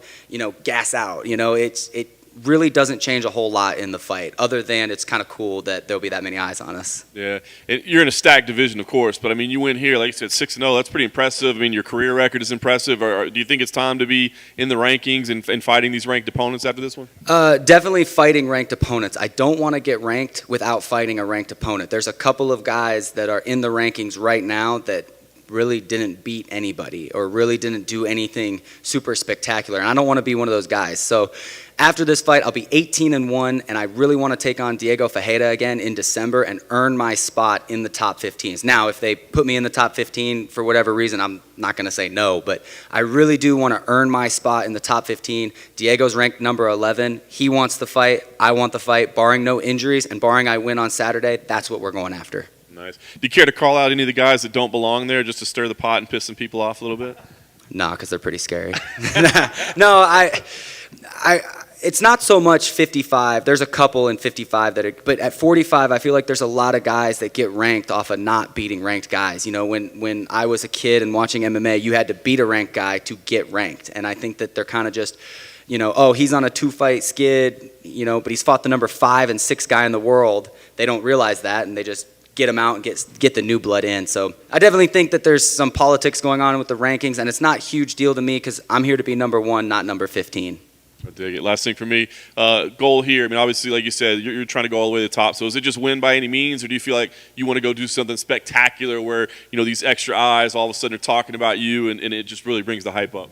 gas out. It really doesn't change a whole lot in the fight, other than it's kind of cool that there'll be that many eyes on us. Yeah, and you're in a stacked division, of course, but I mean, you win here, like you said, 6-0. That's pretty impressive. I mean, your career record is impressive. Or do you think it's time to be in the rankings and fighting these ranked opponents after this one? Definitely fighting ranked opponents. I don't want to get ranked without fighting a ranked opponent. There's a couple of guys that are in the rankings right now that really didn't beat anybody or really didn't do anything super spectacular. And I don't want to be one of those guys. So after this fight, I'll be 18-1, and I really want to take on Diego Ferreira again in December and earn my spot in the top 15s. Now, if they put me in the top 15 for whatever reason, I'm not going to say no, but I really do want to earn my spot in the top 15. Diego's ranked number 11. He wants the fight. I want the fight. Barring no injuries and barring I win on Saturday, that's what we're going after. Nice. Do you care to call out any of the guys that don't belong there just to stir the pot and piss some people off a little bit? Nah, because they're pretty scary. No, it's not so much 55. There's a couple in 55 that are, but at 45, I feel like there's a lot of guys that get ranked off of not beating ranked guys. You know, when I was a kid and watching MMA, you had to beat a ranked guy to get ranked. And I think that they're kind of just, you know, oh, he's on a 2-fight skid, you know, but he's fought the number 5 and 6 guy in the world. They don't realize that, and they just get him out and get the new blood in. So I definitely think that there's some politics going on with the rankings, and it's not a huge deal to me because I'm here to be number 1, not number 15. I dig it. Last thing for me, goal here. I mean, obviously, like you said, you're trying to go all the way to the top. So is it just win by any means, or do you feel like you want to go do something spectacular where, you know, these extra eyes all of a sudden are talking about you and it just really brings the hype up?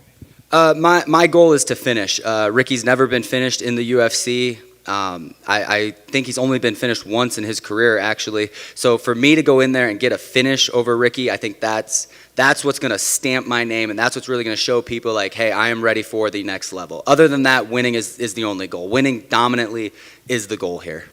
My goal is to finish. Ricky's never been finished in the UFC. I think he's only been finished once in his career, actually. So for me to go in there and get a finish over Ricky, I think that's what's going to stamp my name, and that's what's really going to show people like, hey, I am ready for the next level. Other than that, winning is the only goal. Winning dominantly is the goal here.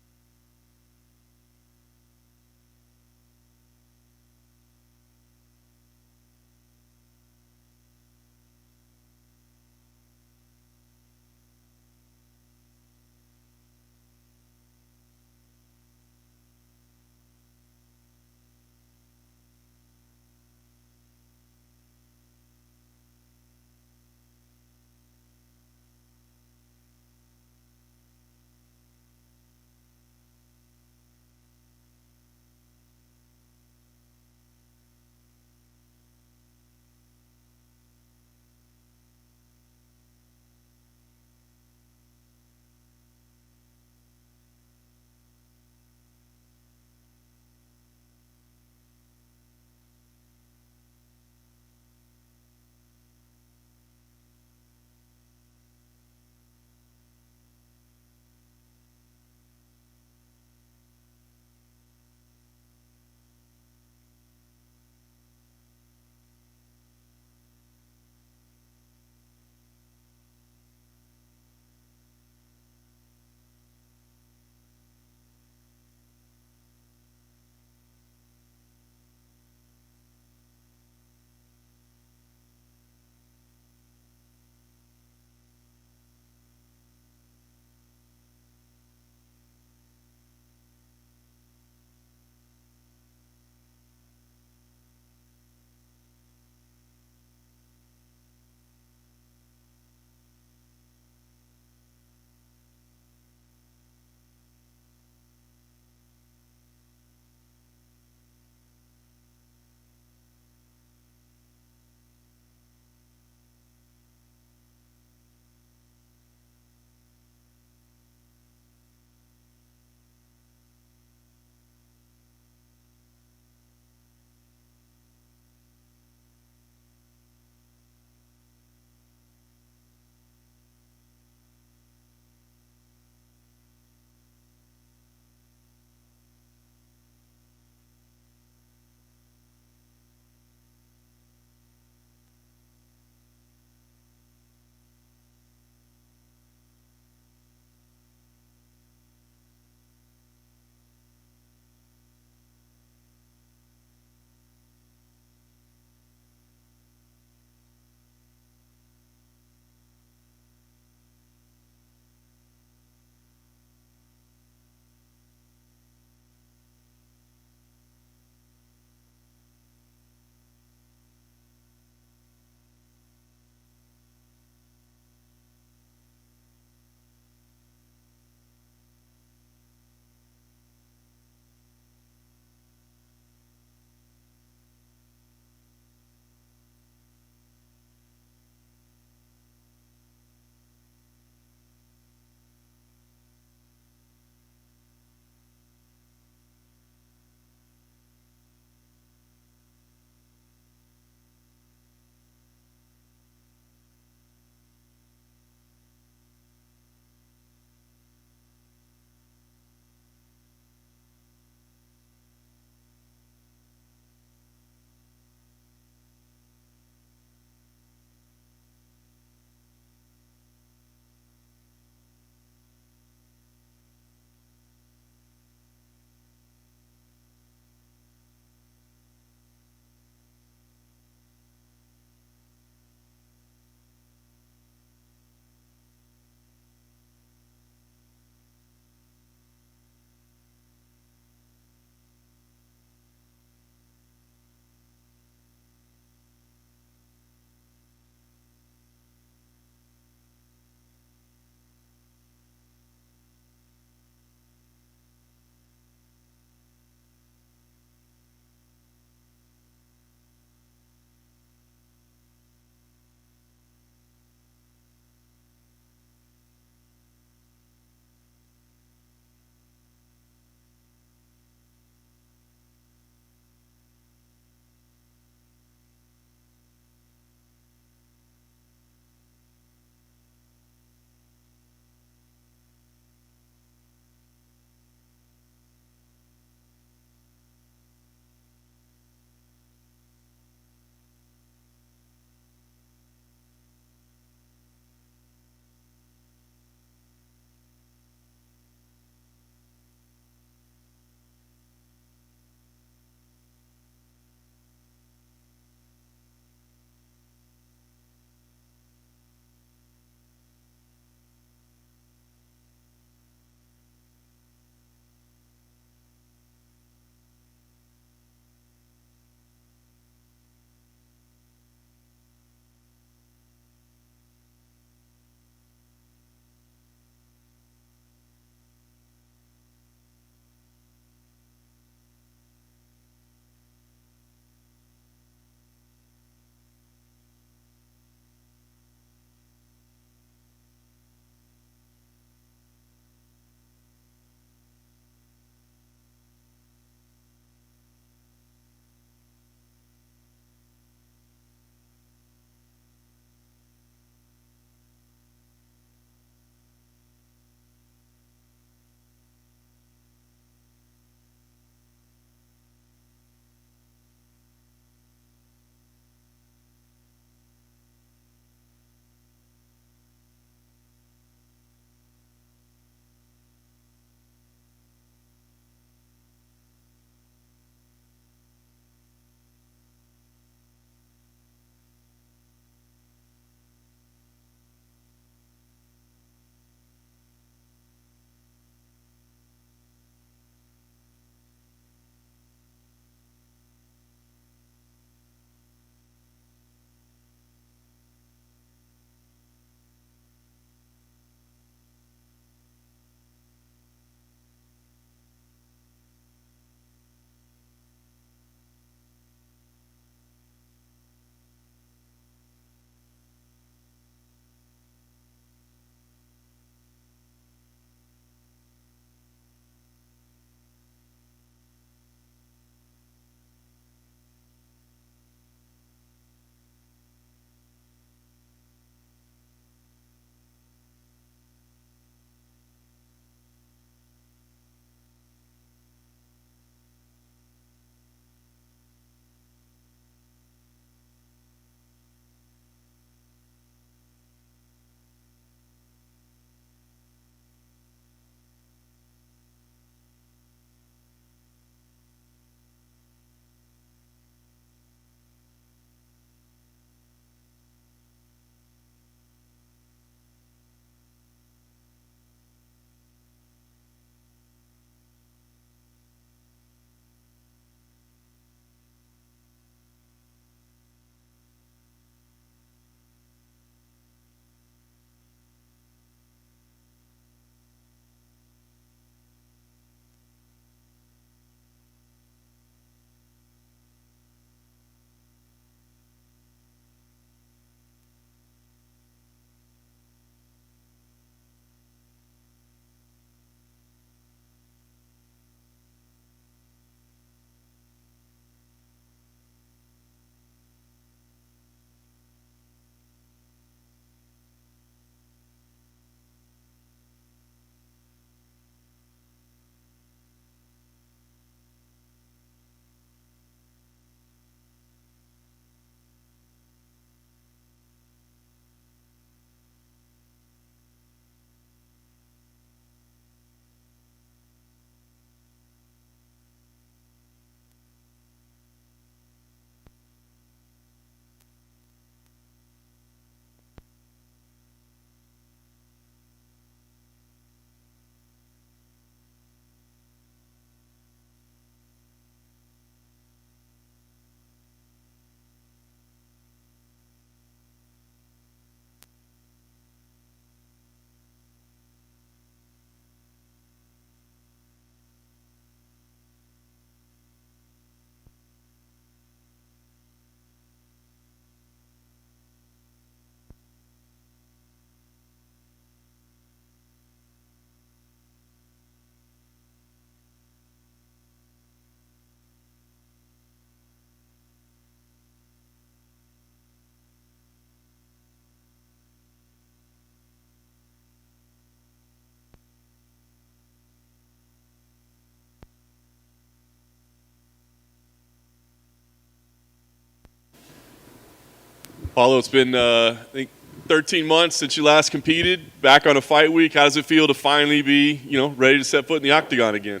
Paulo, it's been, I think, 13 months since you last competed, back on a fight week. How does it feel to finally be, ready to set foot in the octagon again?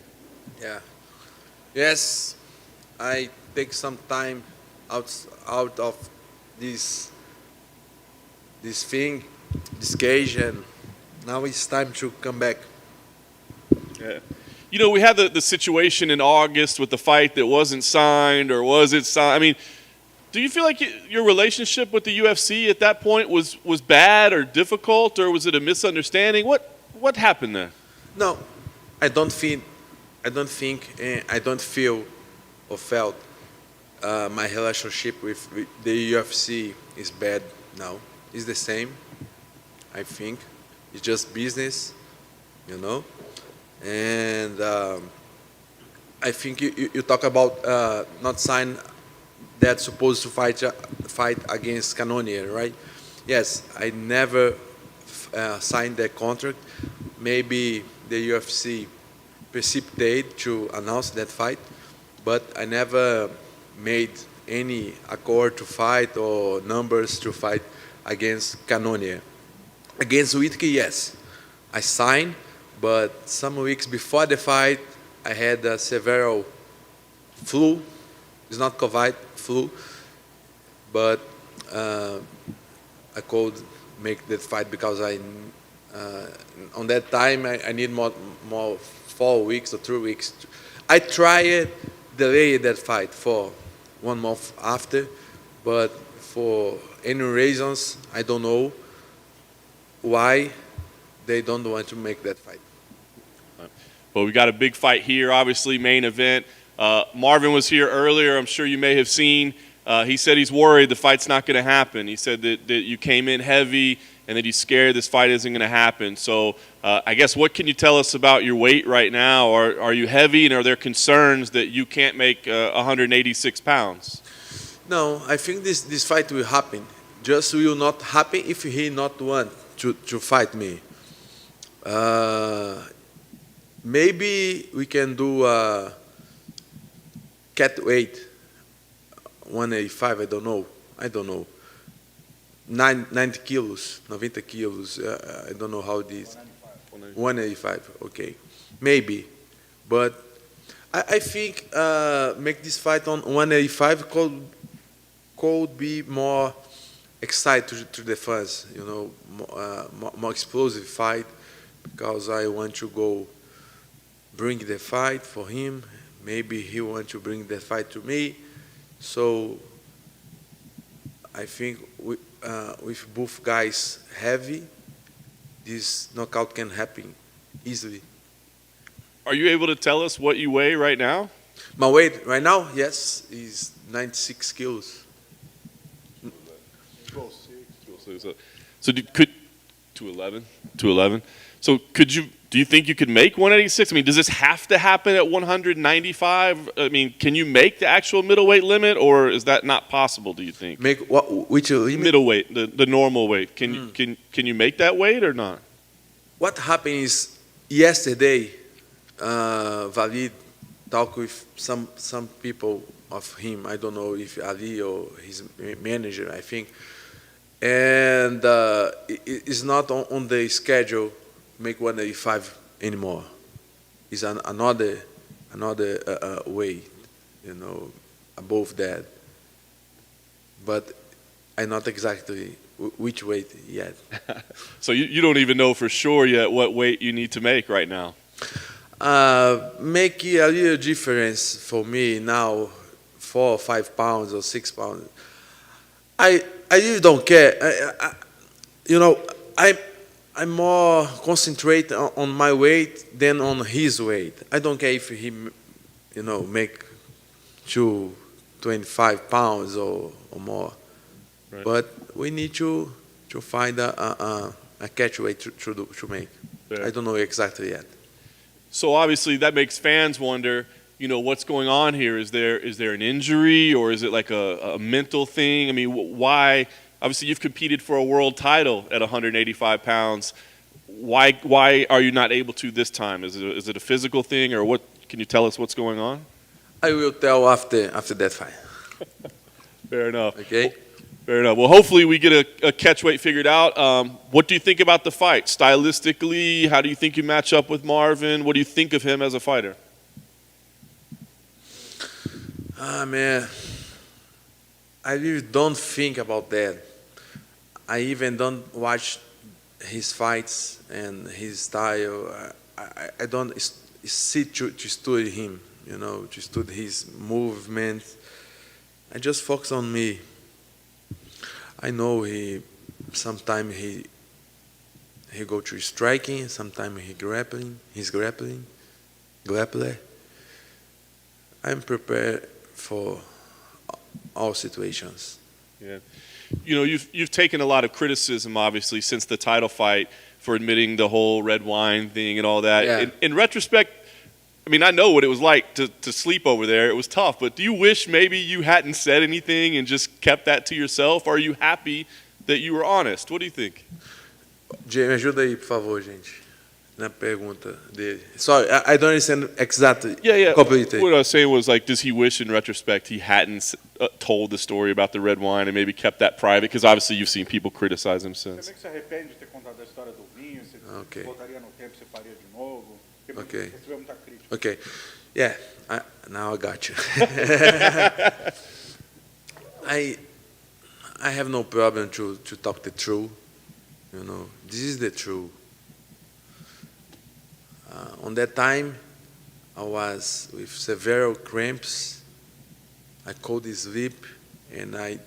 Yeah. Yes, I take some time out of this thing, this cage, and now it's time to come back. Yeah. We had the situation in August with the fight that wasn't signed, or was it signed? I mean, do you feel like your relationship with the UFC at that point was bad or difficult, or was it a misunderstanding? What happened there? No, I don't feel, or felt my relationship with the UFC is bad now. It's the same, I think. It's just business, And I think you talk about not sign that supposed to fight against Cannonier, right? Yes, I never signed that contract. Maybe the UFC precipitate to announce that fight, but I never made any accord to fight or numbers to fight against Cannonier. Against Whittaker, yes, I signed, but some weeks before the fight, I had a severe flu. It's not COVID, flu, but I could make that fight because on that time I need more 4 weeks or 3 weeks. I tried delay that fight for 1 month after, but for any reasons, I don't know why they don't want to make that fight. Well, we got a big fight here, obviously, main event. Marvin was here earlier. I'm sure you may have seen. He said he's worried the fight's not going to happen. He said that you came in heavy and that he's scared this fight isn't going to happen. So I guess what can you tell us about your weight right now? Are you heavy, and are there concerns that you can't make 186 pounds? No, I think this fight will happen. Just will not happen if he not want to fight me. Maybe we can do cat weight, 185, I don't know. 90 kilos, 90 kilos, I don't know how it is. 185, okay. Maybe. But I think make this fight on 185 could be more exciting to the fans, more explosive fight, because I want to go bring the fight for him. Maybe he want to bring the fight to me. So I think with both guys heavy, this knockout can happen easily. Are you able to tell us what you weigh right now? My weight right now, yes, is 96 kilos. So could 211? So do you think you could make 186? I mean, does this have to happen at 195? I mean, can you make the actual middleweight limit, or is that not possible, do you think? Make what? Which limit? Middleweight, the normal weight. Can you make that weight or not? What happened is yesterday, Valid talked with some people of him. I don't know if Ali or his manager, I think. And it's not on the schedule make 185 anymore. It's another weight, above that. But I'm not exactly which weight yet. So you don't even know for sure yet what weight you need to make right now? Make a little difference for me now, 4 or 5 pounds or 6 pounds. I really don't care. I'm more concentrate on my weight than on his weight. I don't care if he, make 25 pounds or more. Right. But we need to find a catch weight to make. Fair. I don't know exactly yet. So obviously that makes fans wonder, what's going on here? Is there an injury, or is it like a mental thing? I mean, why? Obviously, you've competed for a world title at 185 pounds. Why are you not able to this time? Is it a physical thing, or what? Can you tell us what's going on? I will tell after that fight. Fair enough. Okay. Fair enough. Well, hopefully we get a catch weight figured out. What do you think about the fight? Stylistically, how do you think you match up with Marvin? What do you think of him as a fighter? Man, I really don't think about that. I even don't watch his fights and his style. I don't sit to study him, to study his movement. I just focus on me. I know sometimes he go to striking, sometimes he's grappling. I'm prepared for all situations. Yeah. You've taken a lot of criticism, obviously, since the title fight for admitting the whole red wine thing and all that. Yeah. In retrospect, I mean, I know what it was like to sleep over there. It was tough. But do you wish maybe you hadn't said anything and just kept that to yourself? Or are you happy that you were honest? What do you think? Jay, me ajuda aí, por favor, gente, na pergunta dele. Sorry, I don't understand exactly. Yeah. Completely. What I was saying was, like, does he wish in retrospect he hadn't told the story about the red wine and maybe kept that private? Because obviously you've seen people criticize him since. Okay. Okay. Yeah. Now I got you. I have no problem to talk the truth. This is the truth. On that time, I was with severe cramps. I couldn't sleep, and I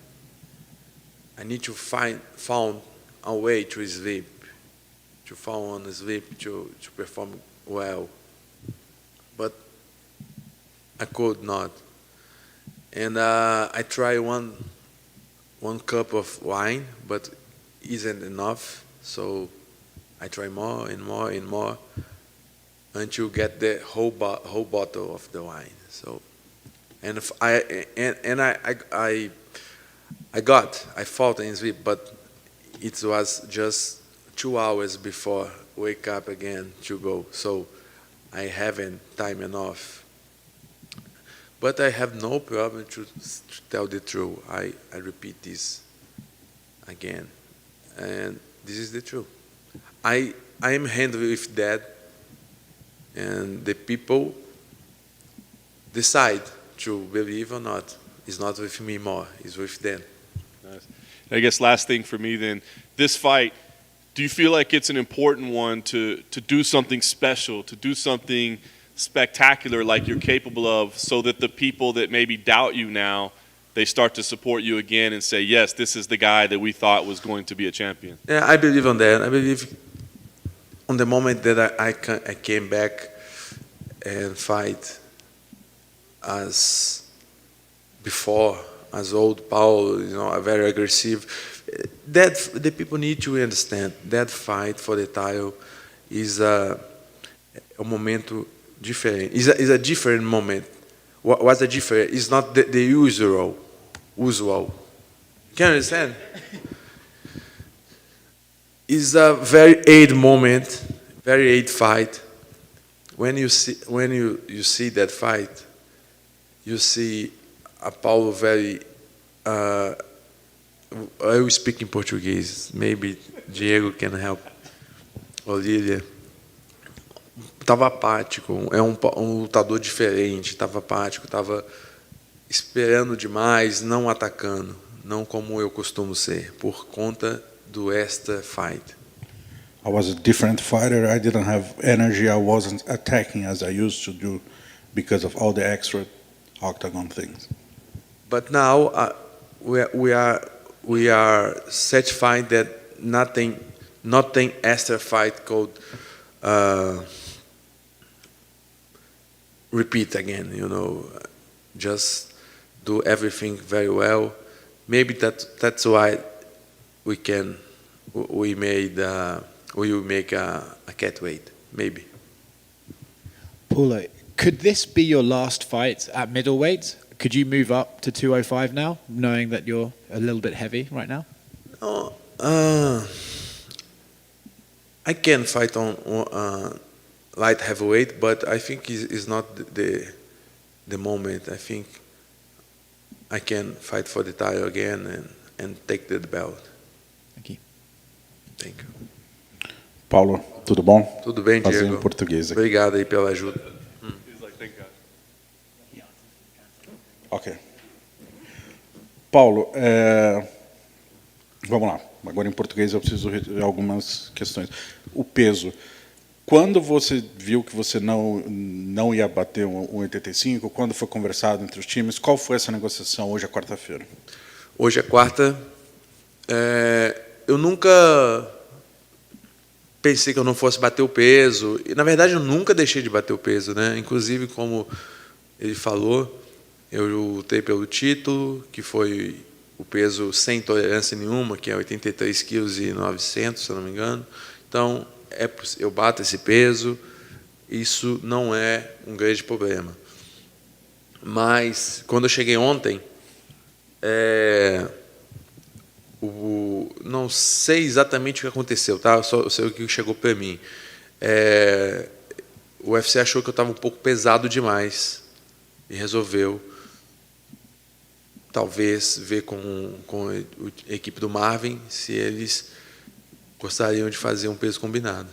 need to found a way to sleep, to fall on sleep, to perform well. But I could not. And I tried one cup of wine, but isn't enough. So I try more and more and more until get the whole bottle of the wine. So, and if I fought in sleep, but it was just 2 hours before wake up again to go. So I haven't time enough. But I have no problem to tell the truth. I repeat this again, and this is the truth. I am handling with that, and the people decide to believe or not. It's not with me more, it's with them. Nice. I guess last thing for me then, this fight, do you feel like it's an important one to do something special, to do something spectacular like you're capable of, so that the people that maybe doubt you now, they start to support you again and say, yes, this is the guy that we thought was going to be a champion? Yeah, I believe on that. I believe on the moment that I came back and fight as before, as old Paulo, very aggressive. That the people need to understand that fight for the title is a momento different. Is a different moment. What's the different? It's not the usual. Can you understand? It's a very aid moment, very aid fight. When you see that fight, you see a Paulo very. I will speak in Portuguese. Maybe Diego can help. Olívia. Estava apático. É um lutador diferente. Estava apático. Estava esperando demais, não atacando, não como eu costumo ser, por conta do esta fight. I was a different fighter. I didn't have energy. I wasn't attacking as I used to do because of all the extra octagon things. But now we are satisfied that nothing extra fight could repeat again. Just do everything very well. Maybe that's why we will make a cat weight. Maybe. Paulo, could this be your last fight at middleweight? Could you move up to 205 now, knowing that you're a little bit heavy right now? I can fight on light heavyweight, but I think it's not the moment. I think I can fight for the title again, and and take the belt. Thank you. Thank you. Paulo, tudo bom? Tudo bem, Fazer Diego? em português aqui. Obrigado aí pela ajuda. Ok. Paulo, vamos lá. Agora em português eu preciso de algumas questões. O peso. Quando você viu que você não ia bater um 85, quando foi conversado entre os times, qual foi essa negociação? Hoje é quarta-feira. Hoje é quarta. Eu nunca pensei que eu não fosse bater o peso. E, na verdade, eu nunca deixei de bater o peso, né? Inclusive, como ele falou, eu lutei pelo título, que foi o peso sem tolerância nenhuma, que é 83,9 kg, se eu não me engano. Então, eu bato esse peso, isso não é um grande problema. Mas, quando eu cheguei ontem, não sei exatamente o que aconteceu, tá? Eu sei o que chegou para mim. O UFC achou que eu estava um pouco pesado demais e resolveu, talvez, ver com a equipe do Marvin se eles gostariam de fazer um peso combinado.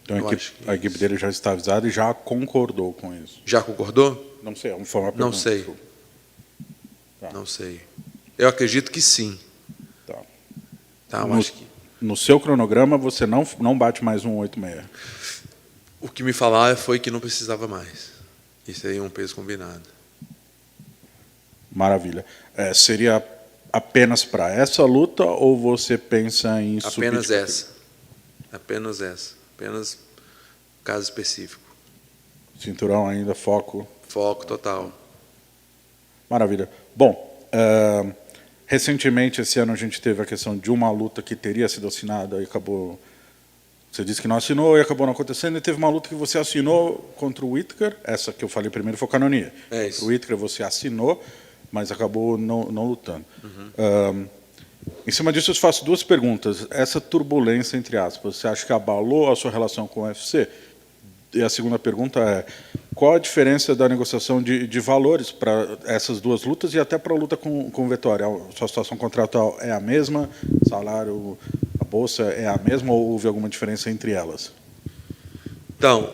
Então a equipe dele já está avisada e já concordou com isso. Já concordou? Não sei, foi uma pergunta. Não sei. Tá. Não sei. Eu acredito que sim. Tá, no seu cronograma, você não bate mais um 86? O que me falaram foi que não precisava mais. Isso aí é um peso combinado. Maravilha. Seria apenas para essa luta ou você pensa em subir? Apenas essa. Apenas essa. Apenas caso específico. Cinturão ainda, foco? Foco total. Maravilha. Bom, recentemente, esse ano, a gente teve a questão de uma luta que teria sido assinada e acabou... Você disse que não assinou e acabou não acontecendo. E teve uma luta que você assinou contra o Whittaker. Essa que eu falei primeiro foi Cannonier. Isso. O Whittaker você assinou, mas acabou não lutando. Em cima disso, eu te faço duas perguntas. Essa turbulência, entre aspas, você acha que abalou a sua relação com o UFC? E a segunda pergunta é, qual a diferença da negociação de valores para essas duas lutas e até para a luta com o Vettori? A sua situação contratual é a mesma? Salário, a bolsa é a mesma ou houve alguma diferença entre elas? Então,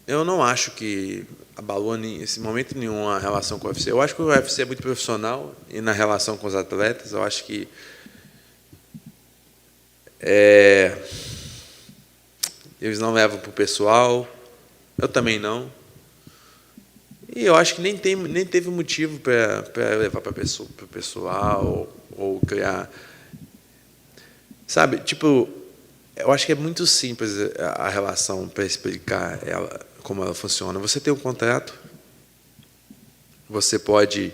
eu não acho que abalou nesse momento nenhum a relação com o UFC. Eu acho que o UFC é muito profissional e na relação com os atletas, eu acho que eles não levam para o pessoal, eu também não. E eu acho que nem teve motivo para levar para o pessoal ou criar... Sabe, tipo, eu acho que é muito simples a relação para explicar como ela funciona. Você tem um contrato, você pode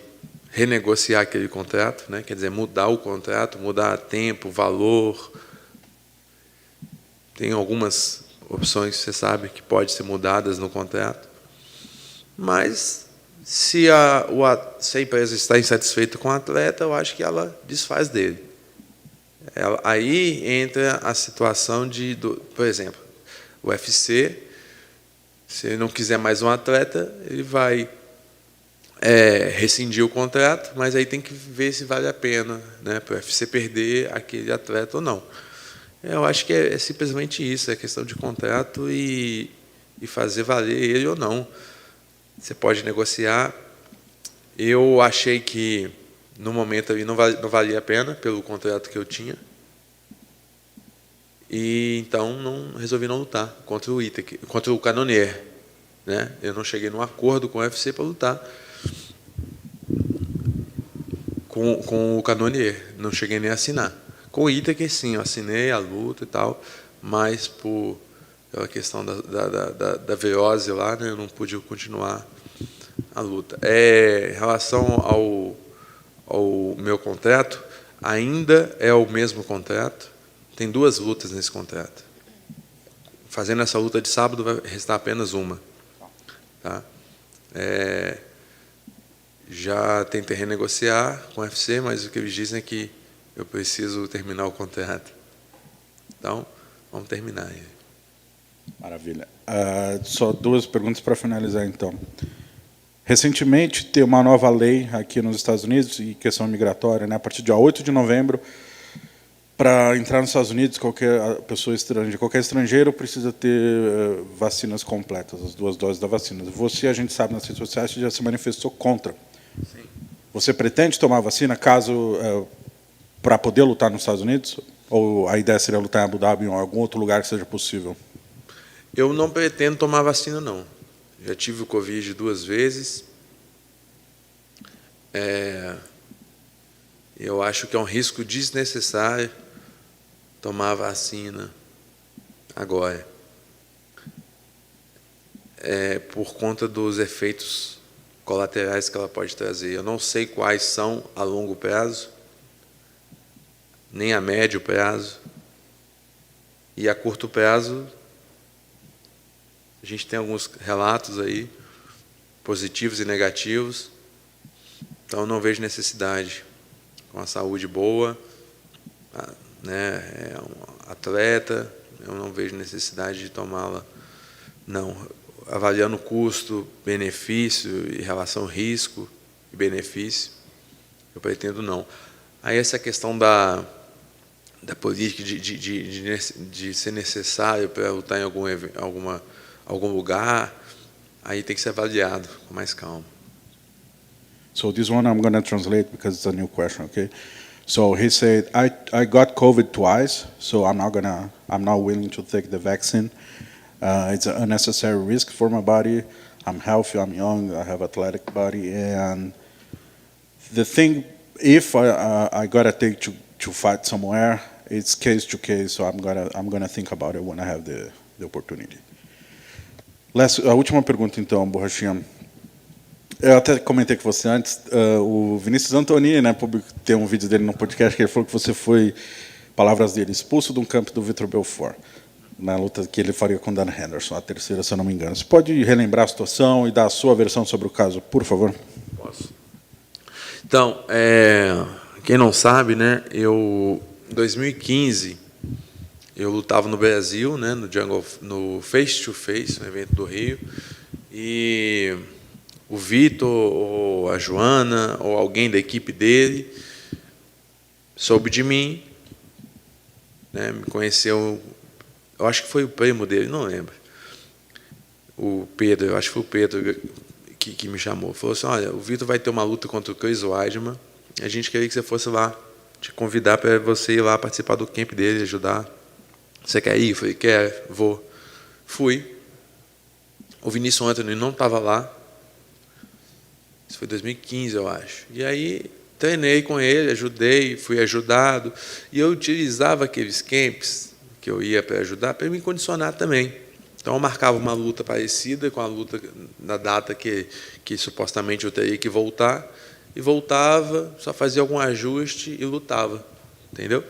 renegociar aquele contrato, né? Quer dizer, mudar o contrato, mudar tempo, valor. Tem algumas opções, você sabe, que podem ser mudadas no contrato. Mas, se a empresa está insatisfeita com o atleta, eu acho que ela desfaz dele. Aí entra a situação por exemplo, o UFC, se ele não quiser mais um atleta, ele vai rescindir o contrato, mas aí tem que ver se vale a pena, né, para o UFC perder aquele atleta ou não. Eu acho que é simplesmente isso, é questão de contrato e fazer valer ele ou não. Você pode negociar. Eu achei que, no momento, ali não valia a pena pelo contrato que eu tinha. E, então, resolvi não lutar contra o Cannonier. Né? Eu não cheguei num acordo com o UFC para lutar com o Cannonier. Não cheguei nem a assinar. Com o Whittaker, sim, eu assinei a luta e tal, mas pela questão da virose lá, né, eu não pude continuar a luta. Em relação ao meu contrato, ainda é o mesmo contrato. Tem 2 lutas nesse contrato. Fazendo essa luta de sábado, vai restar apenas uma. Tá? Já tentei renegociar com o UFC, mas o que eles dizem é que eu preciso terminar o contrato. Então, vamos terminar. Maravilha. Só 2 perguntas para finalizar, então. Recentemente, tem uma nova lei aqui nos Estados Unidos, em questão migratória, né, a partir do dia 8 de novembro, para entrar nos Estados Unidos, qualquer estrangeiro precisa ter vacinas completas, as 2 doses da vacina. Você, a gente sabe nas redes sociais, já se manifestou contra. Sim. Você pretende tomar a vacina para poder lutar nos Estados Unidos? Ou a ideia seria lutar em Abu Dhabi ou em algum outro lugar que seja possível? Eu não pretendo tomar vacina, não. Já tive o Covid 2 vezes. Eu acho que é um risco desnecessário tomar a vacina agora. Por conta dos efeitos colaterais que ela pode trazer. Eu não sei quais são a longo prazo, nem a médio prazo. E a curto prazo, a gente tem alguns relatos aí, positivos e negativos. Então, eu não vejo necessidade. Com a saúde boa, né, é um atleta, eu não vejo necessidade de tomá-la, não. Avaliando o custo, benefício e relação risco e benefício, eu pretendo não. Aí essa questão da política de ser necessário para lutar em algum lugar, aí tem que ser avaliado com mais calma. So this one I'm going to translate because it's a new question, okay? So he said, I got COVID twice, so I'm not willing to take the vaccine. It's an unnecessary risk for my body. I'm healthy, I'm young, I have athletic body, and the thing, if I gotta take to fight somewhere, it's case to case. So I'm gonna think about it when I have the opportunity. A última pergunta então, Borrachinha. Eu até comentei com você antes, o Vinícius Antonini, né, tem um vídeo dele no podcast que ele falou que você foi, palavras dele, expulso de um campo do Vitor Belfort, na luta que ele faria com Dan Henderson, a terceira, se eu não me engano. Você pode relembrar a situação e dar a sua versão sobre o caso, por favor? Posso. Então, quem não sabe, né, em 2015, eu lutava no Brasil, né, no Face to Face, no evento do Rio, e o Vitor, ou a Joana, ou alguém da equipe dele, soube de mim, né, me conheceu, eu acho que foi o primo dele, não lembro. O Pedro, eu acho que foi o Pedro que me chamou. Falou assim, olha, o Vitor vai ter uma luta contra o Chris Weidman, a gente queria que você fosse lá, te convidar para você ir lá participar do camp dele, ajudar. Você quer ir? Eu falei, quer, vou. Fui. O Vinícius Anthony não estava lá. Isso foi 2015, eu acho. E aí treinei com ele, ajudei, fui ajudado. E eu utilizava aqueles camps que eu ia para ajudar para me condicionar também. Então eu marcava uma luta parecida com a luta na data que supostamente eu teria que voltar. E voltava, só fazia algum ajuste e lutava. Entendeu?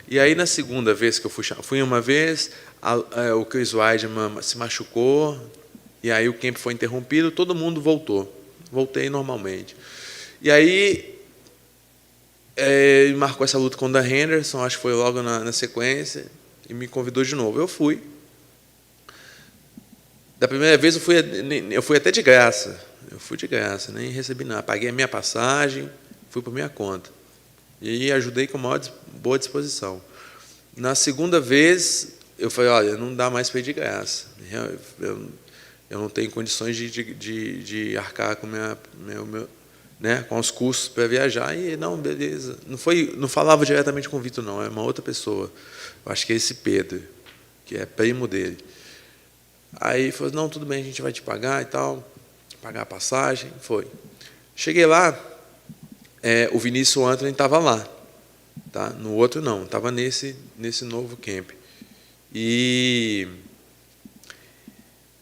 E aí, na segunda vez que eu fui uma vez, o Chris Weidman se machucou, e aí o camp foi interrompido, todo mundo voltou. Voltei normalmente. E aí, ele marcou essa luta com o Dan Henderson, acho que foi logo na sequência, e me convidou de novo. Eu fui. Da primeira vez, eu fui até de graça. Eu fui de graça, nem recebi nada. Paguei a minha passagem, fui por minha conta. E ajudei com a maior boa disposição. Na segunda vez, eu falei, olha, não dá mais para ir de graça. Eu não tenho condições de arcar com, com os custos para viajar. E, não, beleza. Não falava diretamente com o Vitor, não. É uma outra pessoa. Eu acho que é esse Pedro, que é primo dele. Aí ele falou, não, tudo bem, a gente vai te pagar e tal. Pagar a passagem. Foi. Cheguei lá, o Vinícius Anthony estava lá, tá? No outro não, estava nesse novo camp. E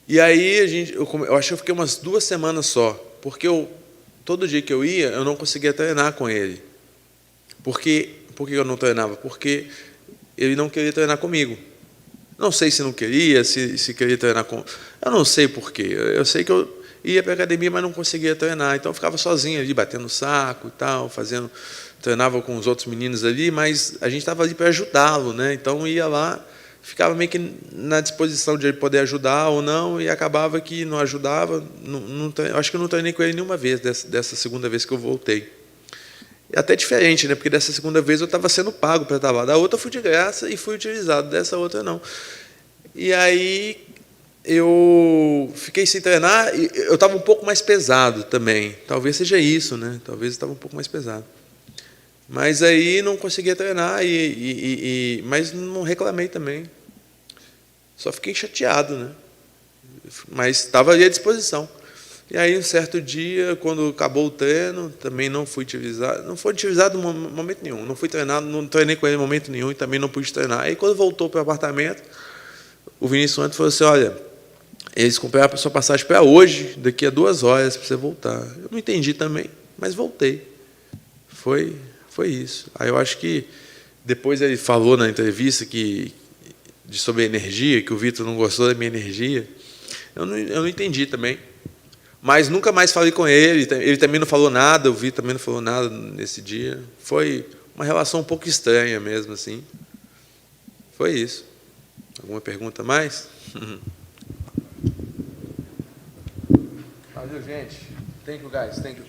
aí eu acho que eu fiquei umas 2 semanas só, porque todo dia que eu ia, eu não conseguia treinar com ele. Por que eu não treinava? Porque ele não queria treinar comigo. Não sei se não queria, se queria treinar com... Eu não sei por quê. Eu sei que eu ia para a academia, mas não conseguia treinar. Então, eu ficava sozinho ali, batendo saco e tal, treinava com os outros meninos ali, mas a gente estava ali para ajudá-lo, né? Então, ia lá, ficava meio que na disposição de ele poder ajudar ou não, e acabava que não ajudava. Eu acho que eu não treinei com ele nenhuma vez, dessa segunda vez que eu voltei. É até diferente, né? Porque dessa segunda vez eu estava sendo pago para estar lá. Da outra eu fui de graça e fui utilizado, dessa outra não. E aí eu fiquei sem treinar, e eu estava um pouco mais pesado também. Talvez seja isso, né? Talvez eu estava um pouco mais pesado. Mas aí não conseguia treinar, mas não reclamei também. Só fiquei chateado, né? Mas estava ali à disposição. E aí, um certo dia, quando acabou o treino, também não fui utilizado. Não foi utilizado em momento nenhum. Não fui treinado, não treinei com ele em momento nenhum e também não pude treinar. Aí, quando voltou para o apartamento, o Vinícius antes falou assim: olha, eles compraram a sua passagem para hoje, daqui a 2 horas, para você voltar. Eu não entendi também, mas voltei. Foi isso. Aí eu acho que depois ele falou na entrevista sobre a energia, que o Vitor não gostou da minha energia. Eu não entendi também. Mas nunca mais falei com ele. Ele também não falou nada, o Vitor também não falou nada nesse dia. Foi uma relação um pouco estranha mesmo, assim. Foi isso. Alguma pergunta mais? Valeu, gente. Thank you, guys. Thank you.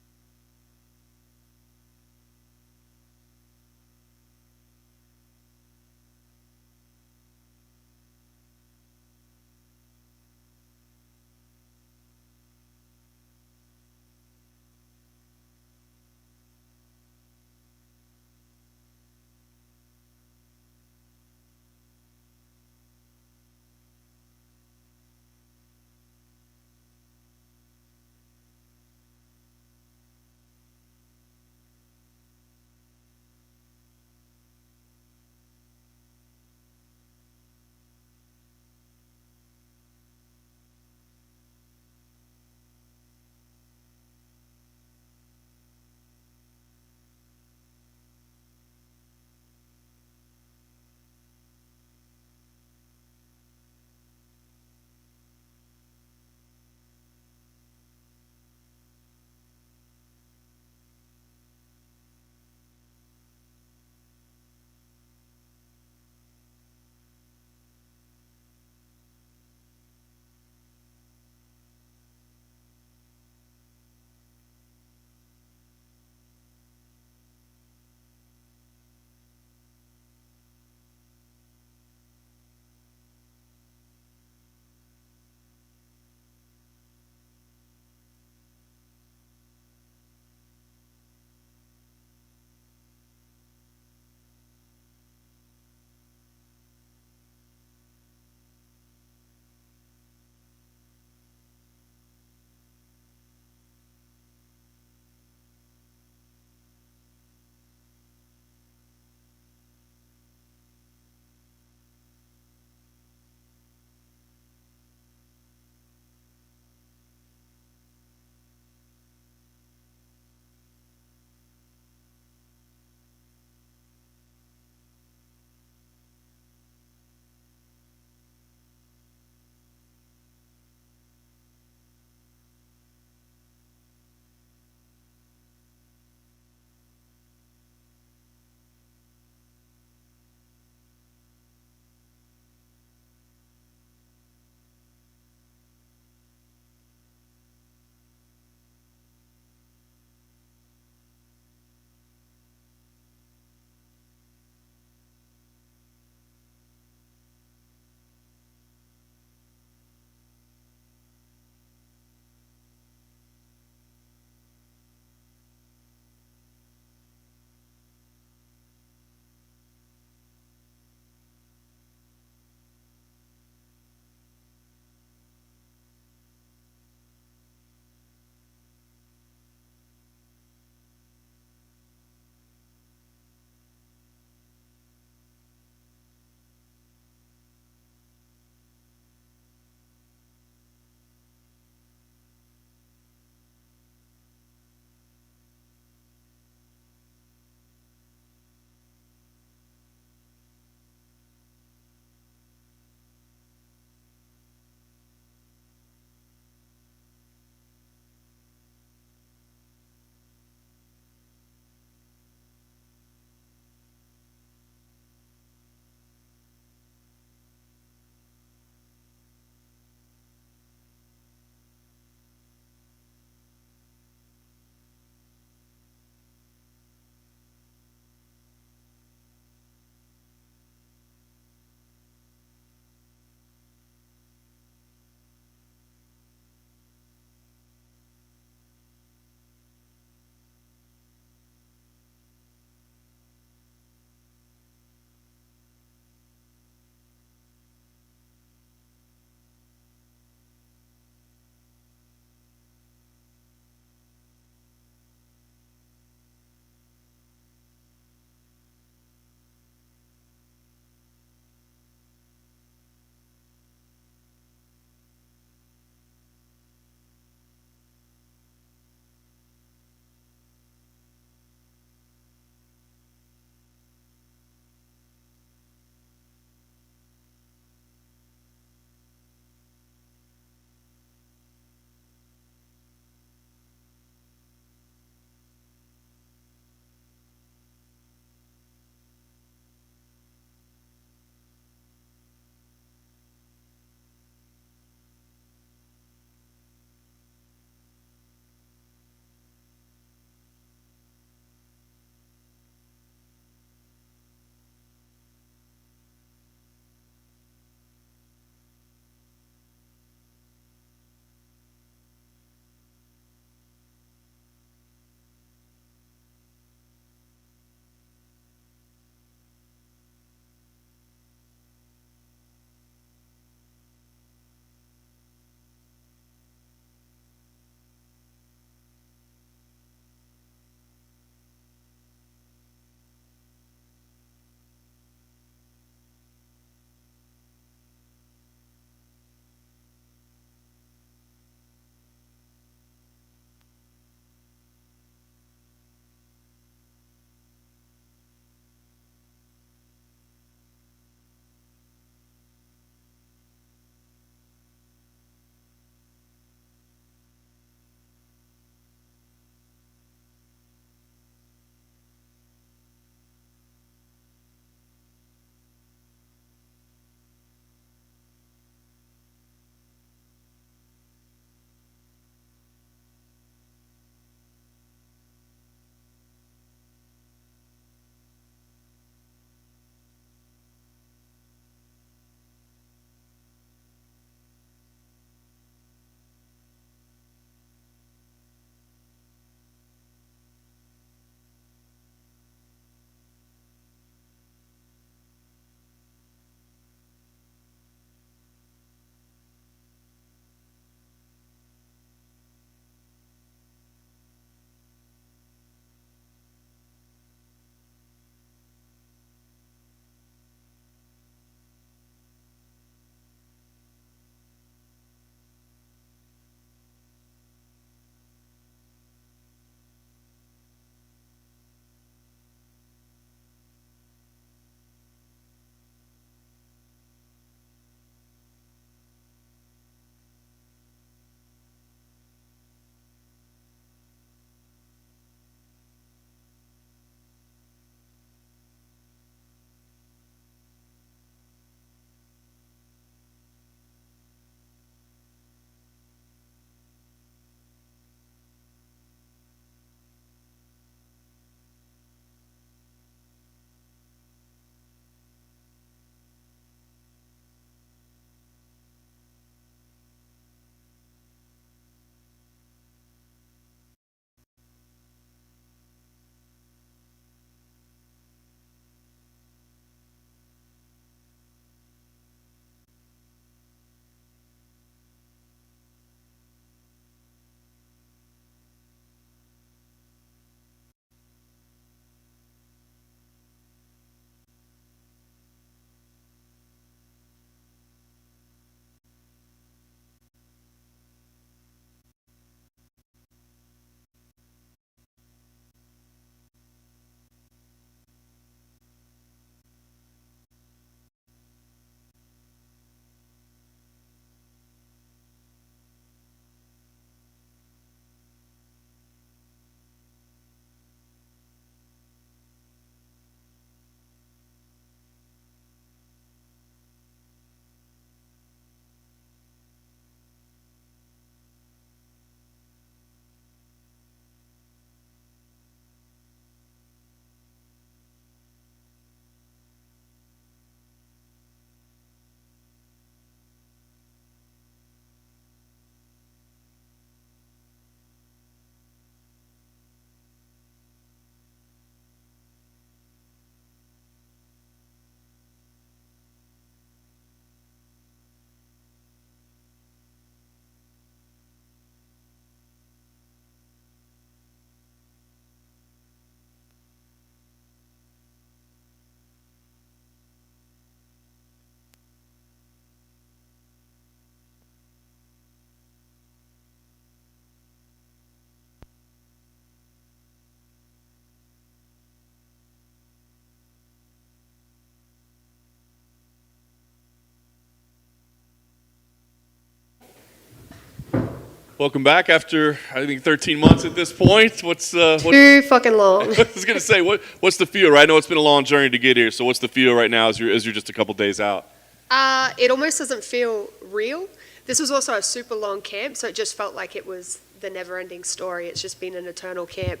Welcome back after, I think, 13 months at this point. What's Too fucking long. I was going to say, what's the feel, right? I know it's been a long journey to get here, so what's the feel right now as you're just a couple days out? It almost doesn't feel real. This was also a super long camp, so it just felt like it was the never-ending story. It's just been an eternal camp.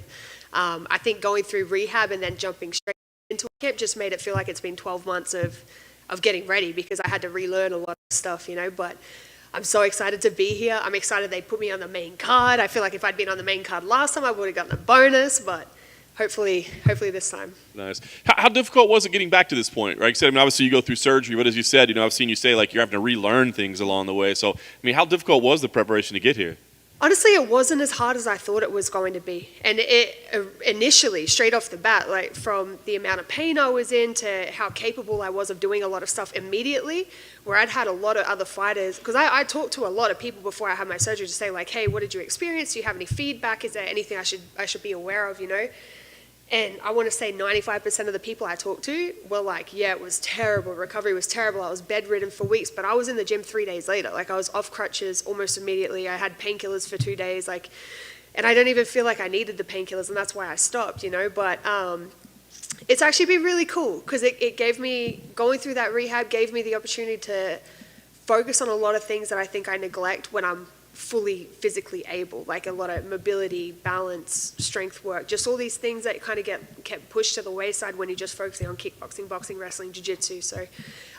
I think going through rehab and then jumping straight into a camp just made it feel like it's been 12 months of getting ready, because I had to relearn a lot of stuff, but I'm so excited to be here. I'm excited they put me on the main card. I feel like if I'd been on the main card last time, I would have gotten a bonus, but hopefully this time. Nice. How difficult was it getting back to this point, right? I mean, obviously you go through surgery, but as you said, I've seen you say like you're having to relearn things along the way. So, I mean, how difficult was the preparation to get here? Honestly, it wasn't as hard as I thought it was going to be. And it initially, straight off the bat, like from the amount of pain I was in to how capable I was of doing a lot of stuff immediately, where I'd had a lot of other fighters, because I talked to a lot of people before I had my surgery to say like, hey, what did you experience? Do you have any feedback? Is there anything I should be aware of, And I want to say 95% of the people I talked to were like, yeah, it was terrible. Recovery was terrible. I was bedridden for weeks, but I was in the gym 3 days later. Like I was off crutches almost immediately. I had painkillers for 2 days. And I don't even feel like I needed the painkillers, and that's why I stopped, But it's actually been really cool, because it gave me, going through that rehab gave me the opportunity to focus on a lot of things that I think I neglect when I'm fully physically able, like a lot of mobility, balance, strength work, just all these things that kind of kept pushed to the wayside when you're just focusing on kickboxing, boxing, wrestling, jiu-jitsu. So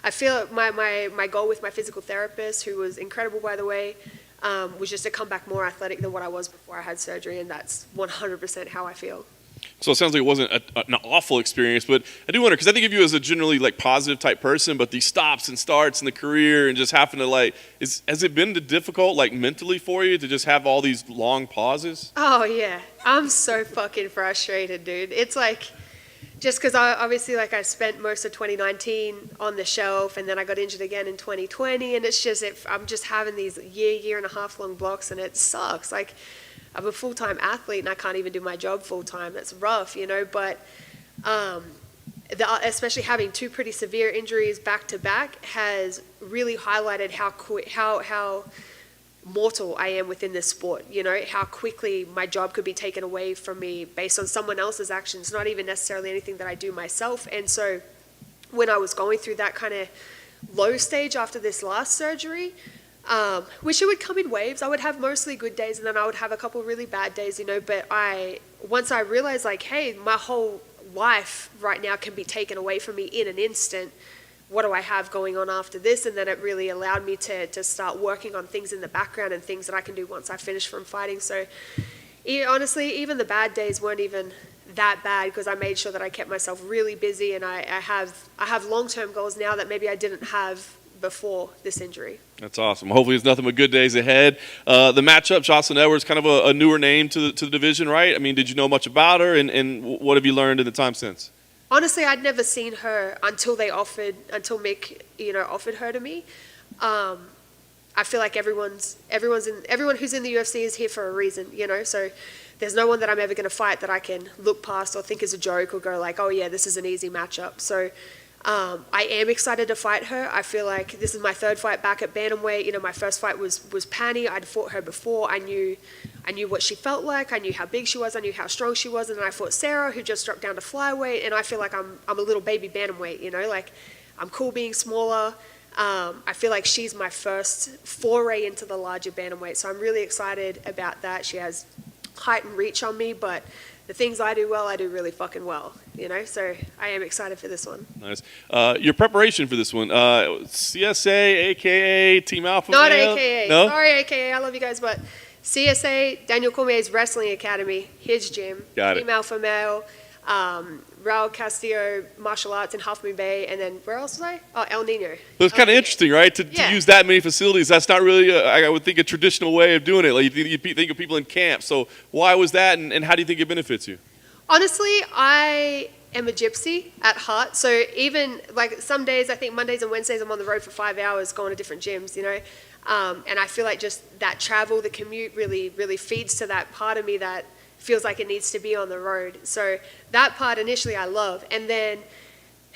I feel my goal with my physical therapist, who was incredible, by the way, was just to come back more athletic than what I was before I had surgery, and that's 100% how I feel. So it sounds like it wasn't an awful experience, but I do wonder, because I think of you as a generally positive type person, but these stops and starts in the career and just having to has it been difficult mentally for you to just have all these long pauses? Oh yeah, I'm so fucking frustrated, dude. It's just because obviously I spent most of 2019 on the shelf, and then I got injured again in 2020, and it's just I'm just having these year and a half long blocks, and it sucks. I'm a full-time athlete and I can't even do my job full-time. That's rough, but especially having two pretty severe injuries back-to-back has really highlighted how mortal I am within this sport, how quickly my job could be taken away from me based on someone else's actions, not even necessarily anything that I do myself. And so when I was going through that kind of low stage after this last surgery, which it would come in waves. I would have mostly good days, and then I would have a couple really bad days, but once I realized hey, my whole life right now can be taken away from me in an instant. What do I have going on after this? And then it really allowed me to start working on things in the background and things that I can do once I finish from fighting. So honestly, even the bad days weren't even that bad, because I made sure that I kept myself really busy, and I have long-term goals now that maybe I didn't have before this injury. That's awesome. Hopefully it's nothing but good days ahead. The matchup, Joselyne Edwards, kind of a newer name to the division, right? I mean, did you know much about her, and what have you learned in the time since? Honestly, I'd never seen her until Mick, offered her to me. I feel like everyone who's in the UFC is here for a reason, so there's no one that I'm ever going to fight that I can look past or think is a joke or go oh yeah, this is an easy matchup. So I am excited to fight her. I feel like this is my third fight back at bantamweight. My first fight was Pani. I'd fought her before. I knew what she felt like. I knew how big she was. I knew how strong she was. And then I fought Sarah, who just dropped down to flyweight. And I feel like I'm a little baby bantamweight. I'm cool being smaller. I feel like she's my first foray into the larger bantamweight. So I'm really excited about that. She has height and reach on me, but the things I do well, I do really fucking well, so I am excited for this one. Nice. Your preparation for this one, CSA, AKA, Team Alpha Not Male? AKA. No? Sorry, AKA. I love you guys, but CSA, Daniel Cormier's Wrestling Academy, his gym. Got it. Team Alpha Male, Raul Castillo Martial Arts in Half Moon Bay, and then where else was I? Oh, El Nino. So it's kind of interesting, right? To use that many facilities, that's not really, I would think, a traditional way of doing it. You think of people in camp. So why was that, and how do you think it benefits you? Honestly, I am a gypsy at heart. So even some days, I think Mondays and Wednesdays, I'm on the road for 5 hours going to different gyms, and I feel like just that travel, the commute really, really feeds to that part of me that feels like it needs to be on the road. So that part initially I love. And then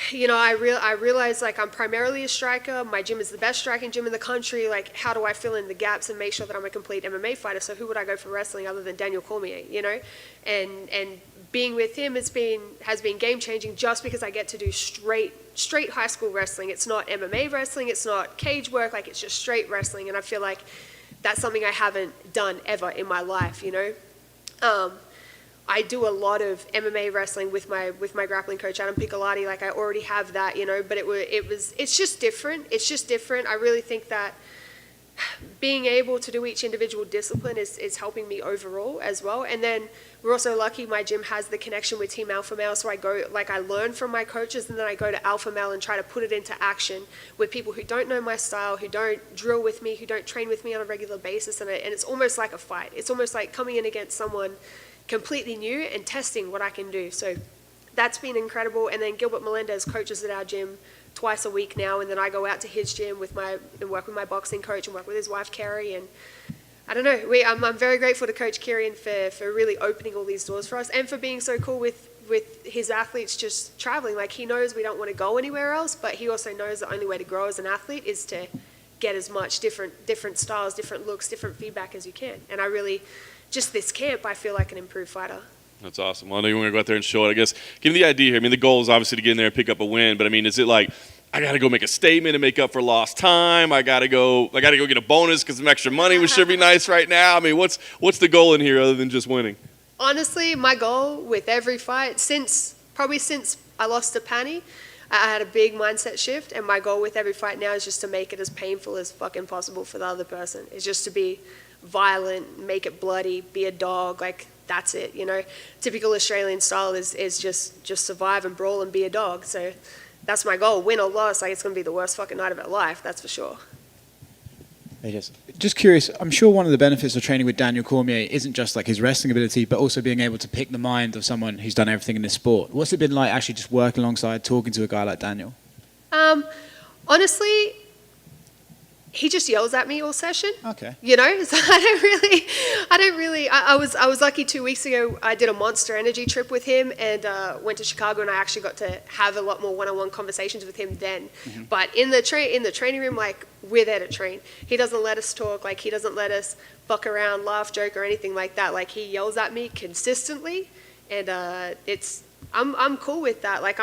you know, I realize like I'm primarily a striker. My gym is the best striking gym in the country. Like, how do I fill in the gaps and make sure that I'm a complete MMA fighter? So who would I go for wrestling other than Daniel Cormier? You know, and being with him has been game changing just because I get to do straight high school wrestling. It's not MMA wrestling. It's not cage work. Like, it's just straight wrestling, and I feel like that's something I haven't done ever in my life. You know. I do a lot of MMA wrestling with my grappling coach Adam Piccolotti. Like, I already have that, you know. But it's just different. It's just different. I really think that being able to do each individual discipline is helping me overall as well. And then we're also lucky my gym has the connection with Team Alpha Male, so I go, like, I learn from my coaches, and then I go to Alpha Male and try to put it into action with people who don't know my style, who don't drill with me, who don't train with me on a regular basis, and it's almost like a fight. It's almost like coming in against someone completely new and testing what I can do. So that's been incredible. And then Gilbert Melendez coaches at our gym twice a week now, and then I go out to his gym and work with my boxing coach and work with his wife Kerry. And I don't know, I'm very grateful to Coach Kieran for really opening all these doors for us, and for being so cool with his athletes just traveling. Like, he knows we don't want to go anywhere else, but he also knows the only way to grow as an athlete is to get as much different styles, different looks, different feedback as you can. And I really, just this camp, I feel like an improved fighter. That's awesome. Well, I know you want to go out there and show it. I guess give me the idea here. I mean, the goal is obviously to get in there and pick up a win, but I mean, is it like, I got to go make a statement and make up for lost time? I got to go get a bonus because some extra money, which should be nice right now. I mean, what's the goal in here other than just winning? Honestly, my goal with every fight, probably since I lost to Pani, I had a big mindset shift, and my goal with every fight now is just to make it as painful as fucking possible for the other person. It's just to be violent, make it bloody, be a dog, like, that's it, you know. Typical Australian style is just survive and brawl and be a dog. So that's my goal. Win or loss, like, it's going to be the worst fucking night of our life, that's for sure. Just curious, I'm sure one of the benefits of training with Daniel Cormier isn't just like his wrestling ability, but also being able to pick the mind of someone who's done everything in this sport. What's it been like actually just working alongside, talking to a guy like Daniel? Honestly, he just yells at me all session. Okay. You know, so I don't really. I was lucky 2 weeks ago. I did a Monster Energy trip with him and went to Chicago, and I actually got to have a lot more one-on-one conversations with him then. Mm-hmm. But in the training room, like, we're there to train. He doesn't let us talk. Like, he doesn't let us fuck around, laugh, joke, or anything like that. Like, he yells at me consistently, and I'm cool with that. Like,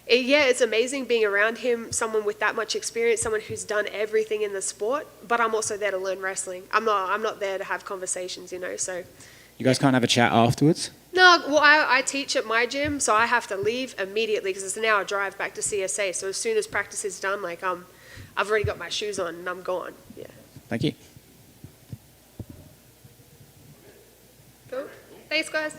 it's amazing being around him, someone with that much experience, someone who's done everything in the sport, but I'm also there to learn wrestling. I'm not there to have conversations, you know, so. You guys can't have a chat afterwards? No, well, I teach at my gym, so I have to leave immediately because it's an hour drive back to CSA. So as soon as practice is done, like, I've already got my shoes on and I'm gone, yeah. Thank you. Cool. Thanks, guys.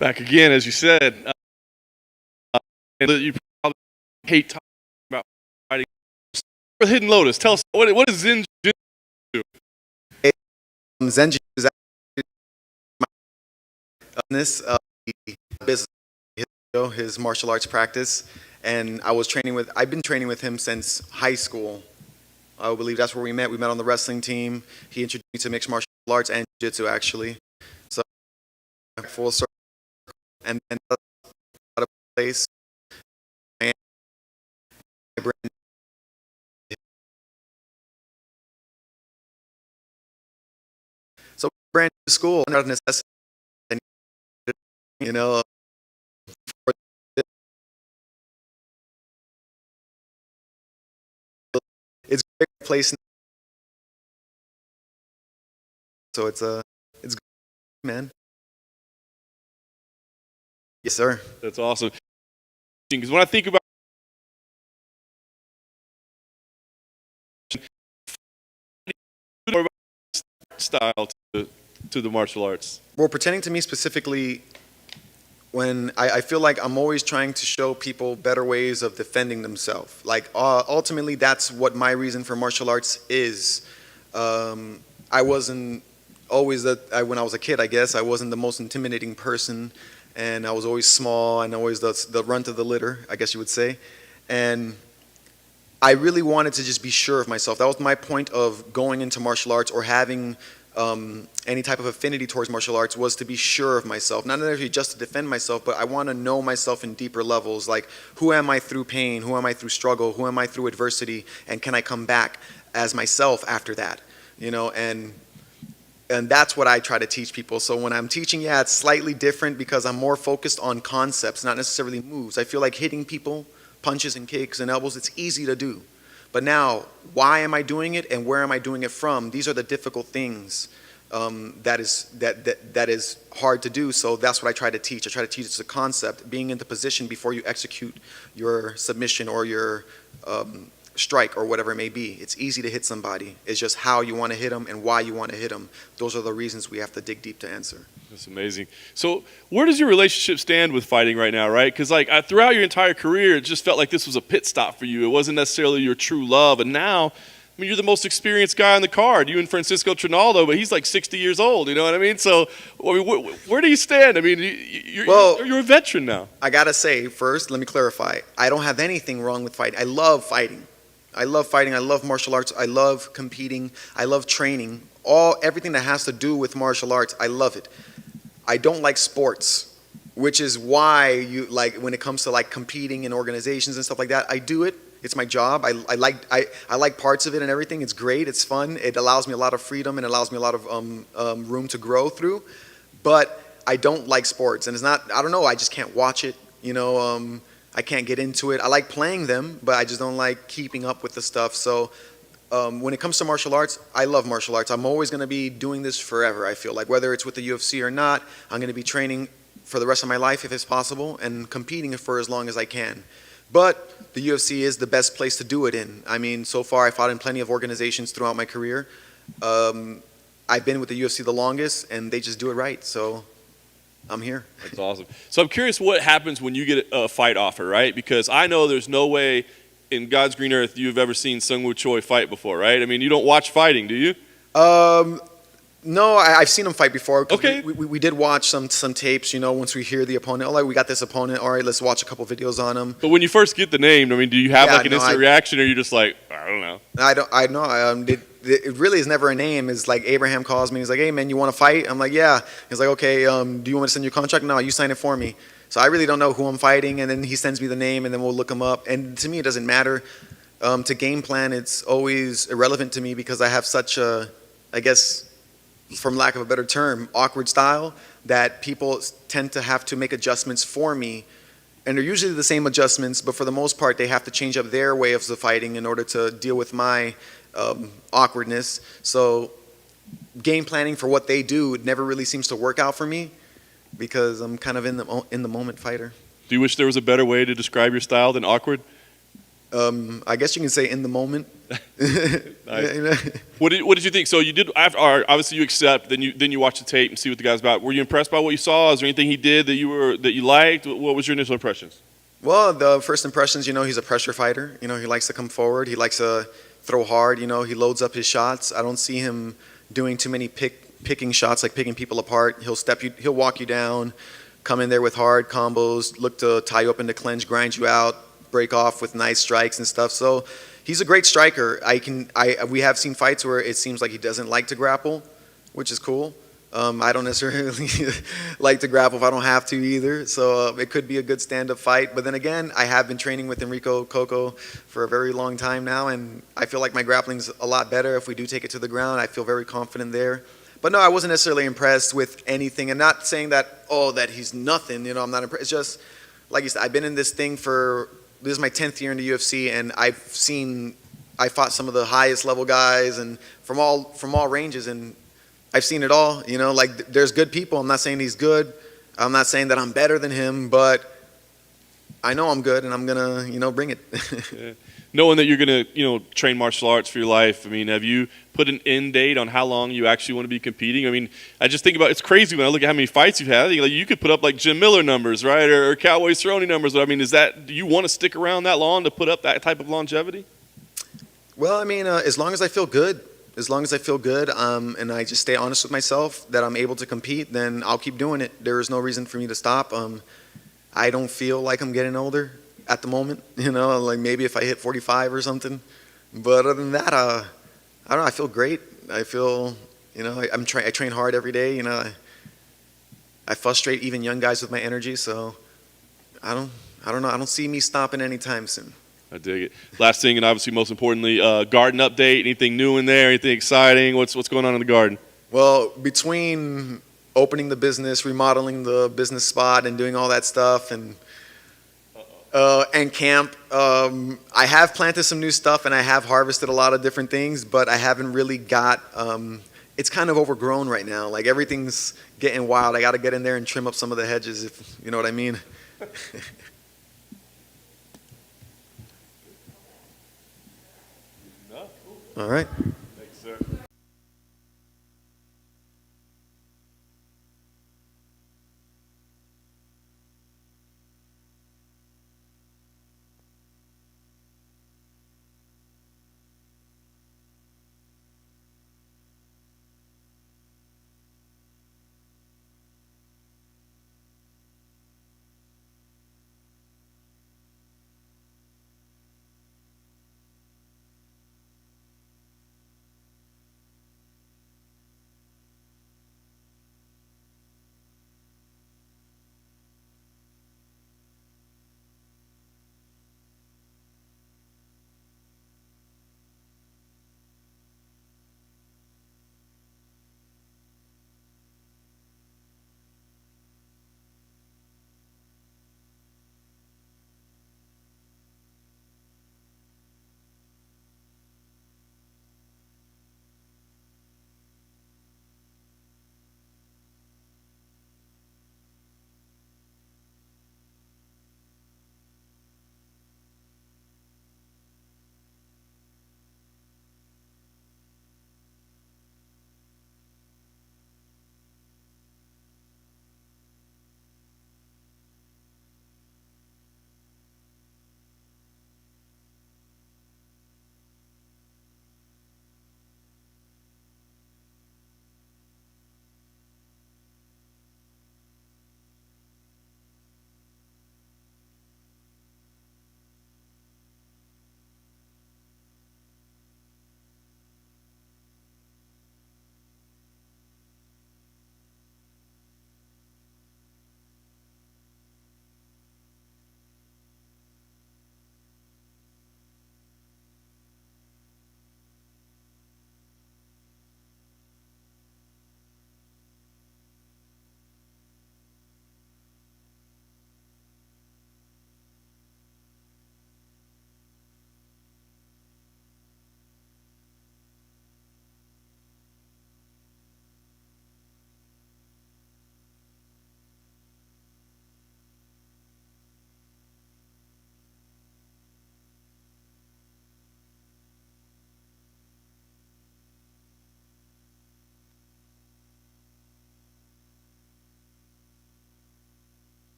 Back again, as you said. You probably hate talking about fighting. Hidden Lotus. Tell us what does Zen Jiu do? Zen Jiu is actually this business, his martial arts practice, and I've been training with him since high school. I believe that's where we met. We met on the wrestling team. He introduced me to mixed martial arts and jiu-jitsu, actually. So full circle, and then out of place. So brand new school, not a necessity, you know. It's a great place, so it's good, man. Yes, sir. That's awesome. Because when I think about style to the martial arts. Well, pertaining to me specifically, when I feel like I'm always trying to show people better ways of defending themselves. Like ultimately, that's what my reason for martial arts is. I wasn't always when I was a kid, I guess I wasn't the most intimidating person, and I was always small and always the runt of the litter, I guess you would say. And I really wanted to just be sure of myself. That was my point of going into martial arts or having any type of affinity towards martial arts, was to be sure of myself. Not necessarily just to defend myself, but I want to know myself in deeper levels. Like, who am I through pain? Who am I through struggle? Who am I through adversity? And can I come back as myself after that? You know, and that's what I try to teach people. So when I'm teaching, yeah, it's slightly different because I'm more focused on concepts, not necessarily moves. I feel like hitting people, punches and kicks and elbows, it's easy to do. But now, why am I doing it and where am I doing it from? These are the difficult things that is hard to do. So that's what I try to teach. I try to teach it's a concept, being in the position before you execute your submission or your strike or whatever it may be. It's easy to hit somebody. It's just how you want to hit them and why you want to hit them. Those are the reasons we have to dig deep to answer. That's amazing. So where does your relationship stand with fighting right now, right? Because like throughout your entire career, it just felt like this was a pit stop for you. It wasn't necessarily your true love. And now, I mean, you're the most experienced guy on the card. You and Francisco Trinaldo, but he's like 60 years old. You know what I mean? So I mean, where do you stand? I mean, you're a veteran now. I got to say, first, let me clarify. I don't have anything wrong with fighting. I love fighting. I love fighting. I love martial arts. I love competing. I love training. Everything that has to do with martial arts, I love it. I don't like sports, which is why when it comes to like competing in organizations and stuff like that, I do it. It's my job. I like parts of it and everything. It's great. It's fun. It allows me a lot of freedom and allows me a lot of room to grow through. But I don't like sports, and it's not. I don't know. I just can't watch it. You know, I can't get into it. I like playing them, but I just don't like keeping up with the stuff. So when it comes to martial arts, I love martial arts. I'm always going to be doing this forever, I feel like. Whether it's with the UFC or not, I'm going to be training for the rest of my life if it's possible and competing for as long as I can. But the UFC is the best place to do it in. I mean, so far I fought in plenty of organizations throughout my career. I've been with the UFC the longest, and they just do it right. So I'm here. That's awesome. So I'm curious what happens when you get a fight offer, right? Because I know there's no way in God's green earth you've ever seen Seungwoo Choi fight before, right? I mean, you don't watch fighting, do you? No, I've seen him fight before. Okay. We did watch some tapes, you know, once we hear the opponent. Oh, like, we got this opponent. All right, let's watch a couple videos on him. But when you first get the name, I mean, do you have like an instant reaction, or you're just like, I don't know? I know. It really is never a name. It's like Abraham calls me. He's like, hey, man, you want to fight? I'm like, yeah. He's like, okay, do you want me to send you a contract? No, you sign it for me. So I really don't know who I'm fighting, and then he sends me the name, and then we'll look him up. And to me, it doesn't matter. To game plan, it's always irrelevant to me because I have such a, I guess, from lack of a better term, awkward style that people tend to have to make adjustments for me. And they're usually the same adjustments, but for the most part, they have to change up their way of fighting in order to deal with my awkwardness. So game planning for what they do, it never really seems to work out for me because I'm kind of in the moment fighter. Do you wish there was a better way to describe your style than awkward? I guess you can say in the moment. Nice. You know? What did you think? So you did after, or obviously you accept, then you watch the tape and see what the guy's about. Were you impressed by what you saw? Is there anything he did that you liked? What was your initial impressions? Well, the first impressions, he's a pressure fighter. He likes to come forward. He likes to throw hard. He loads up his shots. I don't see him doing too many picking shots, like picking people apart. He'll walk you down, come in there with hard combos, look to tie you up into clinch, grind you out, break off with nice strikes and stuff. So he's a great striker. We have seen fights where it seems like he doesn't like to grapple, which is cool. I don't necessarily like to grapple if I don't have to either. So it could be a good stand-up fight. But then again, I have been training with Enrico Coco for a very long time now, and I feel like my grappling's a lot better if we do take it to the ground. I feel very confident there. But no, I wasn't necessarily impressed with anything. And not saying that, that he's nothing. I'm not impressed. It's just, like you said, I've been in this thing this is my 10th year in the UFC, and I fought some of the highest level guys and from all ranges, and I've seen it all. Like there's good people. I'm not saying he's good. I'm not saying that I'm better than him, but I know I'm good, and I'm gonna, bring it. Yeah. Knowing that you're gonna, train martial arts for your life, I mean, have you put an end date on how long you actually want to be competing? I mean, I just think about it's crazy when I look at how many fights you've had. You could put up like Jim Miller numbers, right, or Cowboy Cerrone numbers. But I mean, do you want to stick around that long to put up that type of longevity? Well, I mean, as long as I feel good, and I just stay honest with myself that I'm able to compete, then I'll keep doing it. There is no reason for me to stop. I don't feel like I'm getting older at the moment, like maybe if I hit 45 or something. But other than that, I don't know, I feel great. I feel, I train hard every day, I frustrate even young guys with my energy, so I don't know. I don't see me stopping anytime soon. I dig it. Last thing, and obviously most importantly, garden update. Anything new in there? Anything exciting? What's going on in the garden? Well, between opening the business, remodeling the business spot, and doing all that stuff, and camp, I have planted some new stuff, and I have harvested a lot of different things, but I haven't really got. It's kind of overgrown right now. Like everything's getting wild. I got to get in there and trim up some of the hedges, if you know what I mean. All right. Thanks, sir.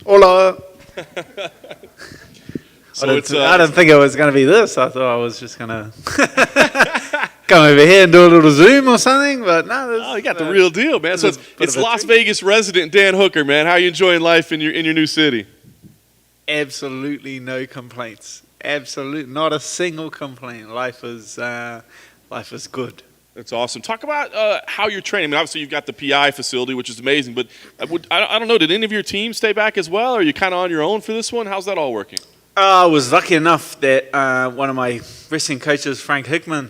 Hola. So I didn't think it was going to be this. I thought I was just going to come over here and do a little Zoom or something, but no. Oh, you got the real deal, man. So it's Las Vegas resident Dan Hooker, man. How are you enjoying life in your new city? Absolutely no complaints. Absolutely not a single complaint. Life is good. That's awesome. Talk about how you're training. I mean, obviously you've got the PI facility, which is amazing, but I don't know, did any of your team stay back as well? Or are you kind of on your own for this one? How's that all working? I was lucky enough that one of my wrestling coaches, Frank Hickman,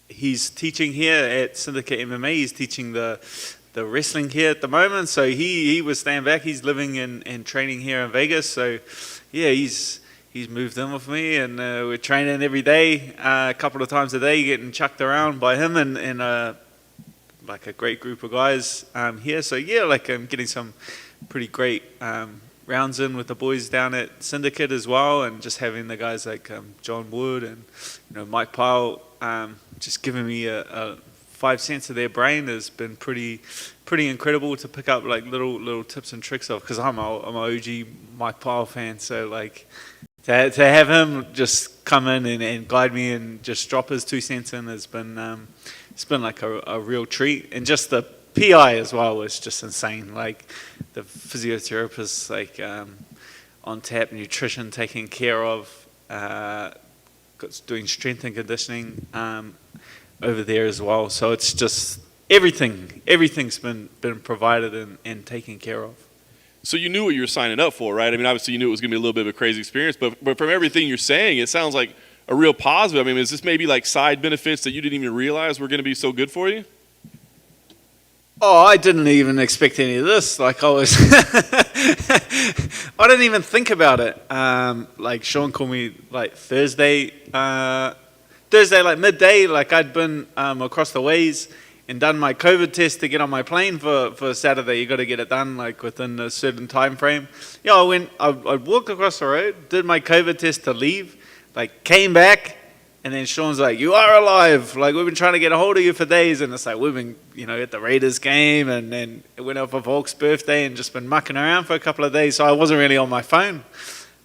he's teaching here at Syndicate MMA. He's teaching the wrestling here at the moment. So he was staying back. He's living and training here in Vegas. So yeah, he's moved in with me, and we're training every day, a couple of times a day, getting chucked around by him and like a great group of guys here. So yeah, like I'm getting some pretty great rounds in with the boys down at Syndicate as well, and just having the guys like John Wood and Mike Powell just giving me a 5 cents of their brain has been pretty incredible to pick up like little tips and tricks of, because I'm a OG Mike Powell fan, so like to have him just come in and guide me and just drop his 2 cents in has been it's been like a real treat. And just the PI as well was just insane. Like the physiotherapists, like on tap, nutrition taken care of, doing strength and conditioning over there as well. So it's just everything's been provided and taken care of. So you knew what you were signing up for, right? I mean, obviously you knew it was going to be a little bit of a crazy experience, but from everything you're saying, it sounds like a real positive. I mean, is this maybe like side benefits that you didn't even realize were going to be so good for you? Oh, I didn't even expect any of this. Like I didn't even think about it. Like Sean called me like Thursday like midday. Like I'd been across the ways and done my COVID test to get on my plane for Saturday. You got to get it done like within a certain time frame. Yeah, I walked across the road, did my COVID test to leave, like came back. And then Sean's like, "You are alive. Like, we've been trying to get a hold of you for days." And it's like, we've been, at the Raiders game, and then it went out for Volk's birthday and just been mucking around for a couple of days. So I wasn't really on my phone.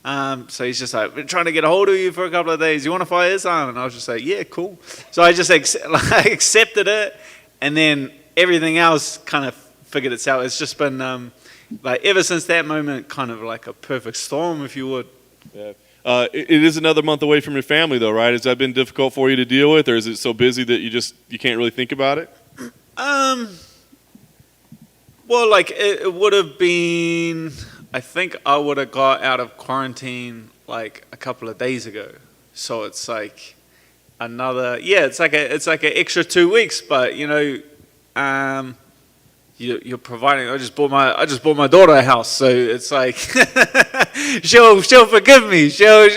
So he's just like, "Been trying to get a hold of you for a couple of days. You want to fly his arm?" And I was just like, "Yeah, cool." So I just accepted it. And then everything else kind of figured itself. It's just been, like, ever since that moment, kind of like a perfect storm, if you would. Yeah. It is another month away from your family, though, right? Has that been difficult for you to deal with, or is it so busy that you can't really think about it? Well, like it would have been. I think I would have got out of quarantine like a couple of days ago. So it's like another. Yeah, it's like an extra 2 weeks, but you're providing. I just bought my daughter a house, so it's like she'll forgive me. She'll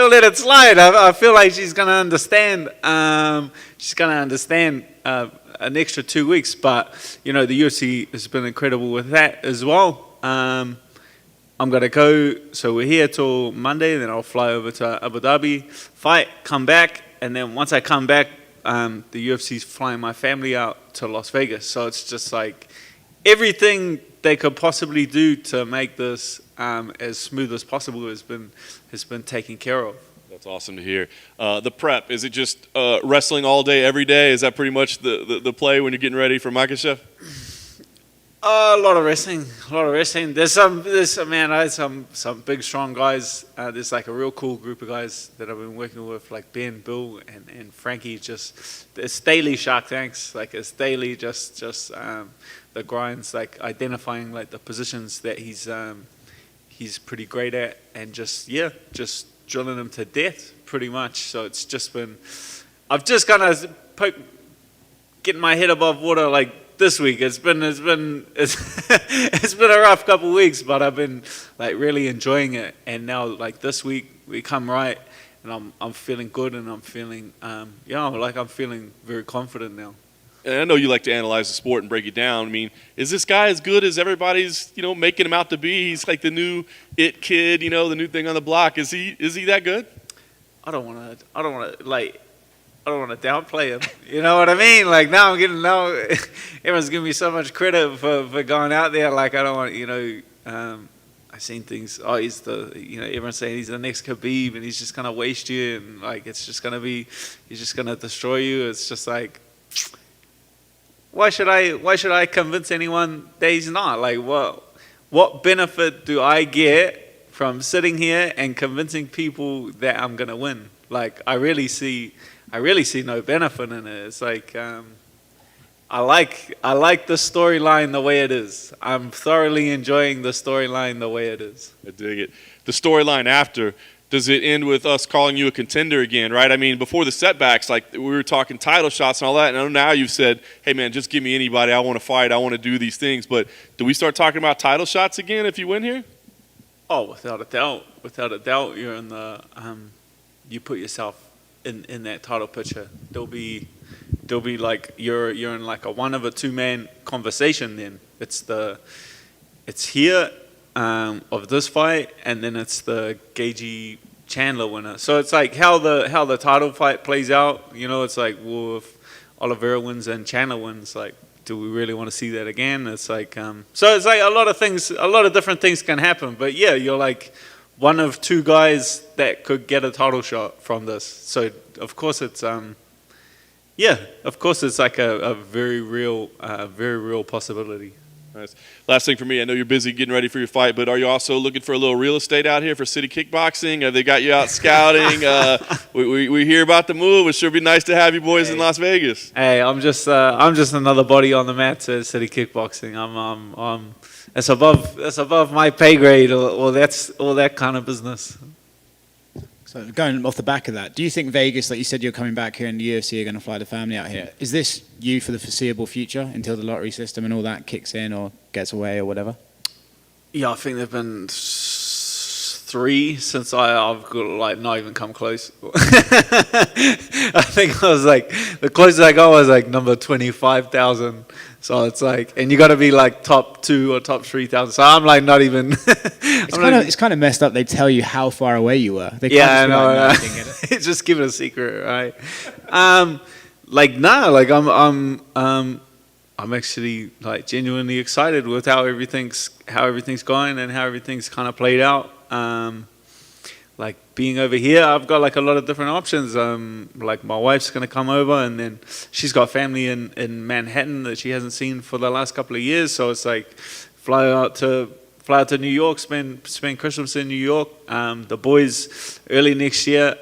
let it slide. I feel like she's gonna understand. She's gonna understand an extra 2 weeks. But the UFC has been incredible with that as well. I'm gonna go. So we're here till Monday. Then I'll fly over to Abu Dhabi, fight, come back, and then once I come back, the UFC's flying my family out to Las Vegas. So it's just like everything they could possibly do to make this as smooth as possible has been taken care of. That's awesome to hear. The prep, is it just wrestling all day, every day? Is that pretty much the play when you're getting ready for Makhachev? A lot of wrestling. There's I had some big, strong guys. There's like a real cool group of guys that I've been working with, like Ben, Bill, and Frankie. It's daily Shark Tanks. Like it's daily, just the grinds, like identifying like the positions that he's pretty great at, and just drilling them to death, pretty much. So it's just been, I've just kind of getting my head above water, like. This week it's been a rough couple of weeks, but I've been like really enjoying it. And now like this week we come right, and I'm feeling good, and I'm feeling I'm feeling very confident now. And I know you like to analyze the sport and break it down. I mean, is this guy as good as everybody's making him out to be? He's like the new it kid, the new thing on the block. Is he that good? I don't want to downplay him. You know what I mean? Like now everyone's giving me so much credit for going out there. Like I don't want, I seen things. Oh, he's the, everyone's saying he's the next Khabib, and he's just gonna waste you, and like it's just gonna be, he's just gonna destroy you. It's just like, why should I convince anyone that he's not? Like, what benefit do I get from sitting here and convincing people that I'm gonna win? Like, I really see no benefit in it. It's like, I like the storyline the way it is. I'm thoroughly enjoying the storyline the way it is. I dig it. The storyline after, does it end with us calling you a contender again, right? I mean, before the setbacks, like we were talking title shots and all that, and I know now you've said, hey, man, just give me anybody. I want to fight. I want to do these things. But do we start talking about title shots again if you win here? Oh, without a doubt. Without a doubt, you're in the you put yourself in that title picture. There'll be like you're in like a one of a two-man conversation. Then it's here of this fight, and then it's the Gagey Chandler winner. So it's like how the title fight plays out. It's like, well, if Oliveira wins and Chandler wins, like, do we really want to see that again? It's like so it's like a lot of different things can happen. But yeah, you're like one of two guys that could get a title shot from this. So of course it's like a very real possibility. Nice. Last thing for me, I know you're busy getting ready for your fight, but are you also looking for a little real estate out here for City Kickboxing? Have they got you out scouting? We hear about the move. It sure be nice to have you boys in Las Vegas. Hey, I'm just another body on the mat at City Kickboxing. I'm it's above my pay grade, or that's all that kind of business. So going off the back of that, do you think Vegas, like you said, you're coming back here and the UFC are going to fly the family out here? Is this you for the foreseeable future until the lottery system and all that kicks in or gets away or whatever? Yeah, I think there've been 3 since I've got, like, not even come close. I think I was like, the closest I got was like number 25,000. So it's like, and you got to be like top 2 or top 3,000. So I'm like not even. It's kind of messed up. They tell you how far away you were. They Yeah, I know. Like, Just give it a secret, right? I'm actually like genuinely excited with how everything's going and how everything's kind of played out. Like being over here, I've got like a lot of different options. Like my wife's gonna come over, and then she's got family in Manhattan that she hasn't seen for the last couple of years. So it's like fly out to New York, spend Christmas in New York. The boys early next year,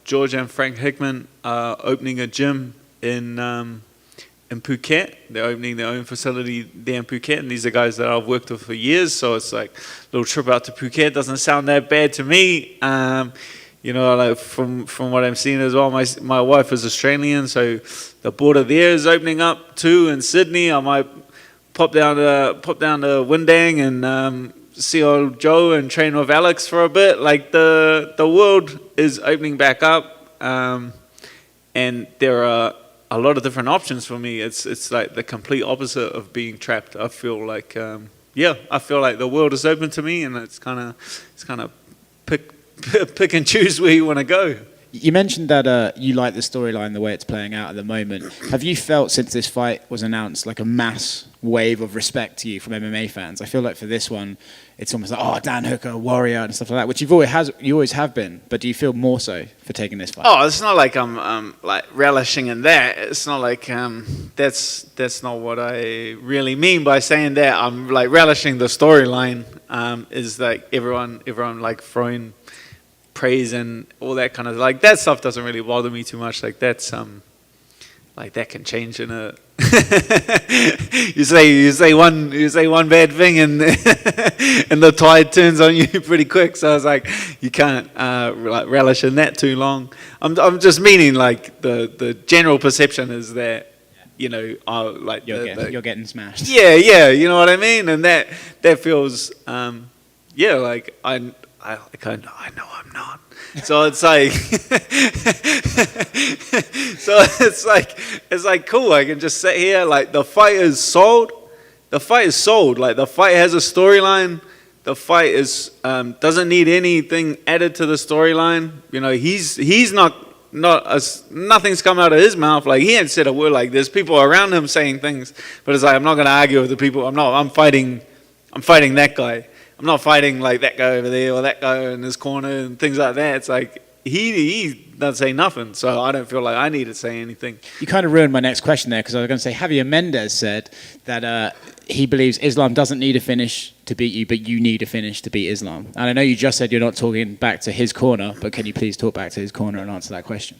George and Frank Hickman are opening a gym in Phuket. They're opening their own facility there in Phuket, and these are guys that I've worked with for years. So it's like a little trip out to Phuket doesn't sound that bad to me. Like from what I'm seeing as well, my wife is Australian, so the border there is opening up too. In Sydney, I might pop down to Windang and see old Joe and train with Alex for a bit. Like the world is opening back up, and there are a lot of different options for me. It's like the complete opposite of being trapped. I feel like I feel like the world is open to me, and it's kind of pick and choose where you want to go. You mentioned that you like the storyline the way it's playing out at the moment. Have you felt since this fight was announced like a mass wave of respect to you from MMA fans? I feel like for this one, it's almost like, oh, Dan Hooker, Warrior, and stuff like that, which you always have been. But do you feel more so for taking this fight? Oh, it's not like I'm like relishing in that. It's not like that's not what I really mean by saying that. I'm like relishing the storyline. Is like everyone like throwing praise and all that kind of like that stuff doesn't really bother me too much. Like that's like that can change in a you say one bad thing and and the tide turns on you pretty quick. So I was like, you can't like relish in that too long. I'm just meaning like the general perception is that like you're getting smashed. Yeah, you know what I mean, and that feels like I know I'm not. So it's like it's like cool. I can just sit here. Like the fight is sold. The fight is sold. Like the fight has a storyline. The fight is doesn't need anything added to the storyline. He's nothing's come out of his mouth. Like he ain't said a word. Like there's people around him saying things, but it's like I'm not gonna argue with the people. I'm fighting that guy. I'm not fighting like that guy over there or that guy in this corner and things like that. It's like he doesn't say nothing, so I don't feel like I need to say anything. You kind of ruined my next question there, because I was going to say Javier Mendez said that he believes Islam doesn't need a finish to beat you, but you need a finish to beat Islam. And I know you just said you're not talking back to his corner, but can you please talk back to his corner and answer that question?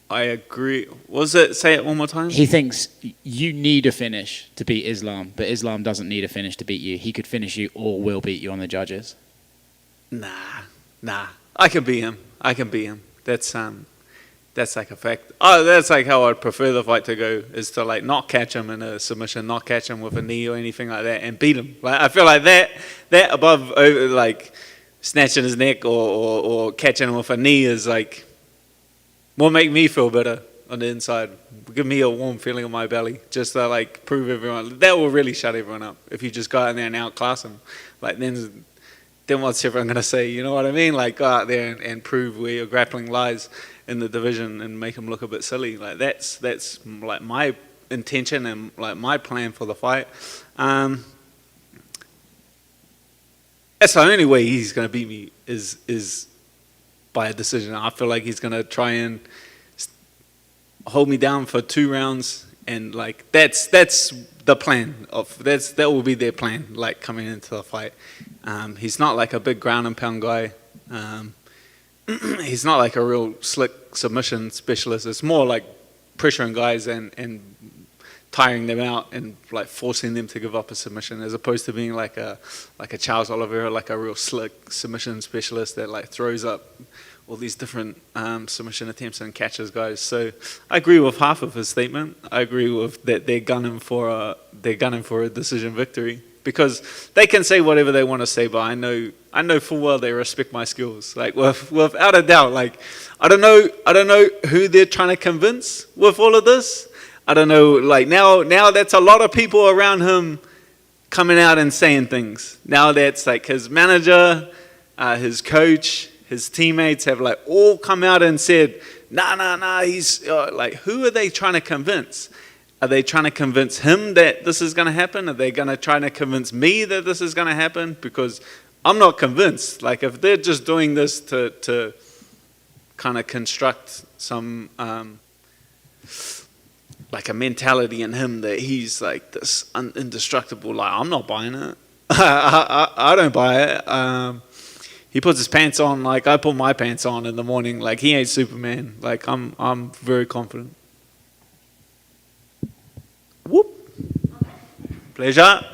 I agree. Say it one more time? He thinks you need a finish to beat Islam, but Islam doesn't need a finish to beat you. He could finish you or will beat you on the judges. Nah. I can beat him. That's like a fact. Oh, that's like how I'd prefer the fight to go, is to like not catch him in a submission, not catch him with a knee or anything like that, and beat him. Like I feel like that above like snatching his neck or catching him with a knee is like will make me feel better on the inside. Give me a warm feeling in my belly, just to like prove everyone. That will really shut everyone up if you just go out there and outclass them. Like then what's everyone gonna say? You know what I mean? Like go out there and prove where your grappling lies in the division and make them look a bit silly. Like that's like my intention and like my plan for the fight. That's the only way he's gonna beat me is by a decision. I feel like he's gonna try and hold me down for 2 rounds, and like that's the plan that will be their plan, like coming into the fight. He's not like a big ground and pound guy. He's not like a real slick submission specialist. It's more like pressuring guys and tiring them out and like forcing them to give up a submission, as opposed to being like a Charles Oliveira, like a real slick submission specialist that like throws up all these different submission attempts and catches guys. So I agree with half of his statement. I agree with that they're gunning for a decision victory, because they can say whatever they want to say, but I know full well they respect my skills, like without a doubt. Like I don't know who they're trying to convince with all of this. I don't know. Like now that's a lot of people around him coming out and saying things. Now that's like his manager, his coach, his teammates have like all come out and said, nah, he's like, who are they trying to convince? Are they trying to convince him that this is going to happen? Are they going to try to convince me that this is going to happen? Because I'm not convinced. Like if they're just doing this to kind of construct some like a mentality in him that he's like this indestructible, like I'm not buying it. I don't buy it. He puts his pants on like I put my pants on in the morning. Like he ain't Superman. Like I'm very confident. Whoop. Pleasure.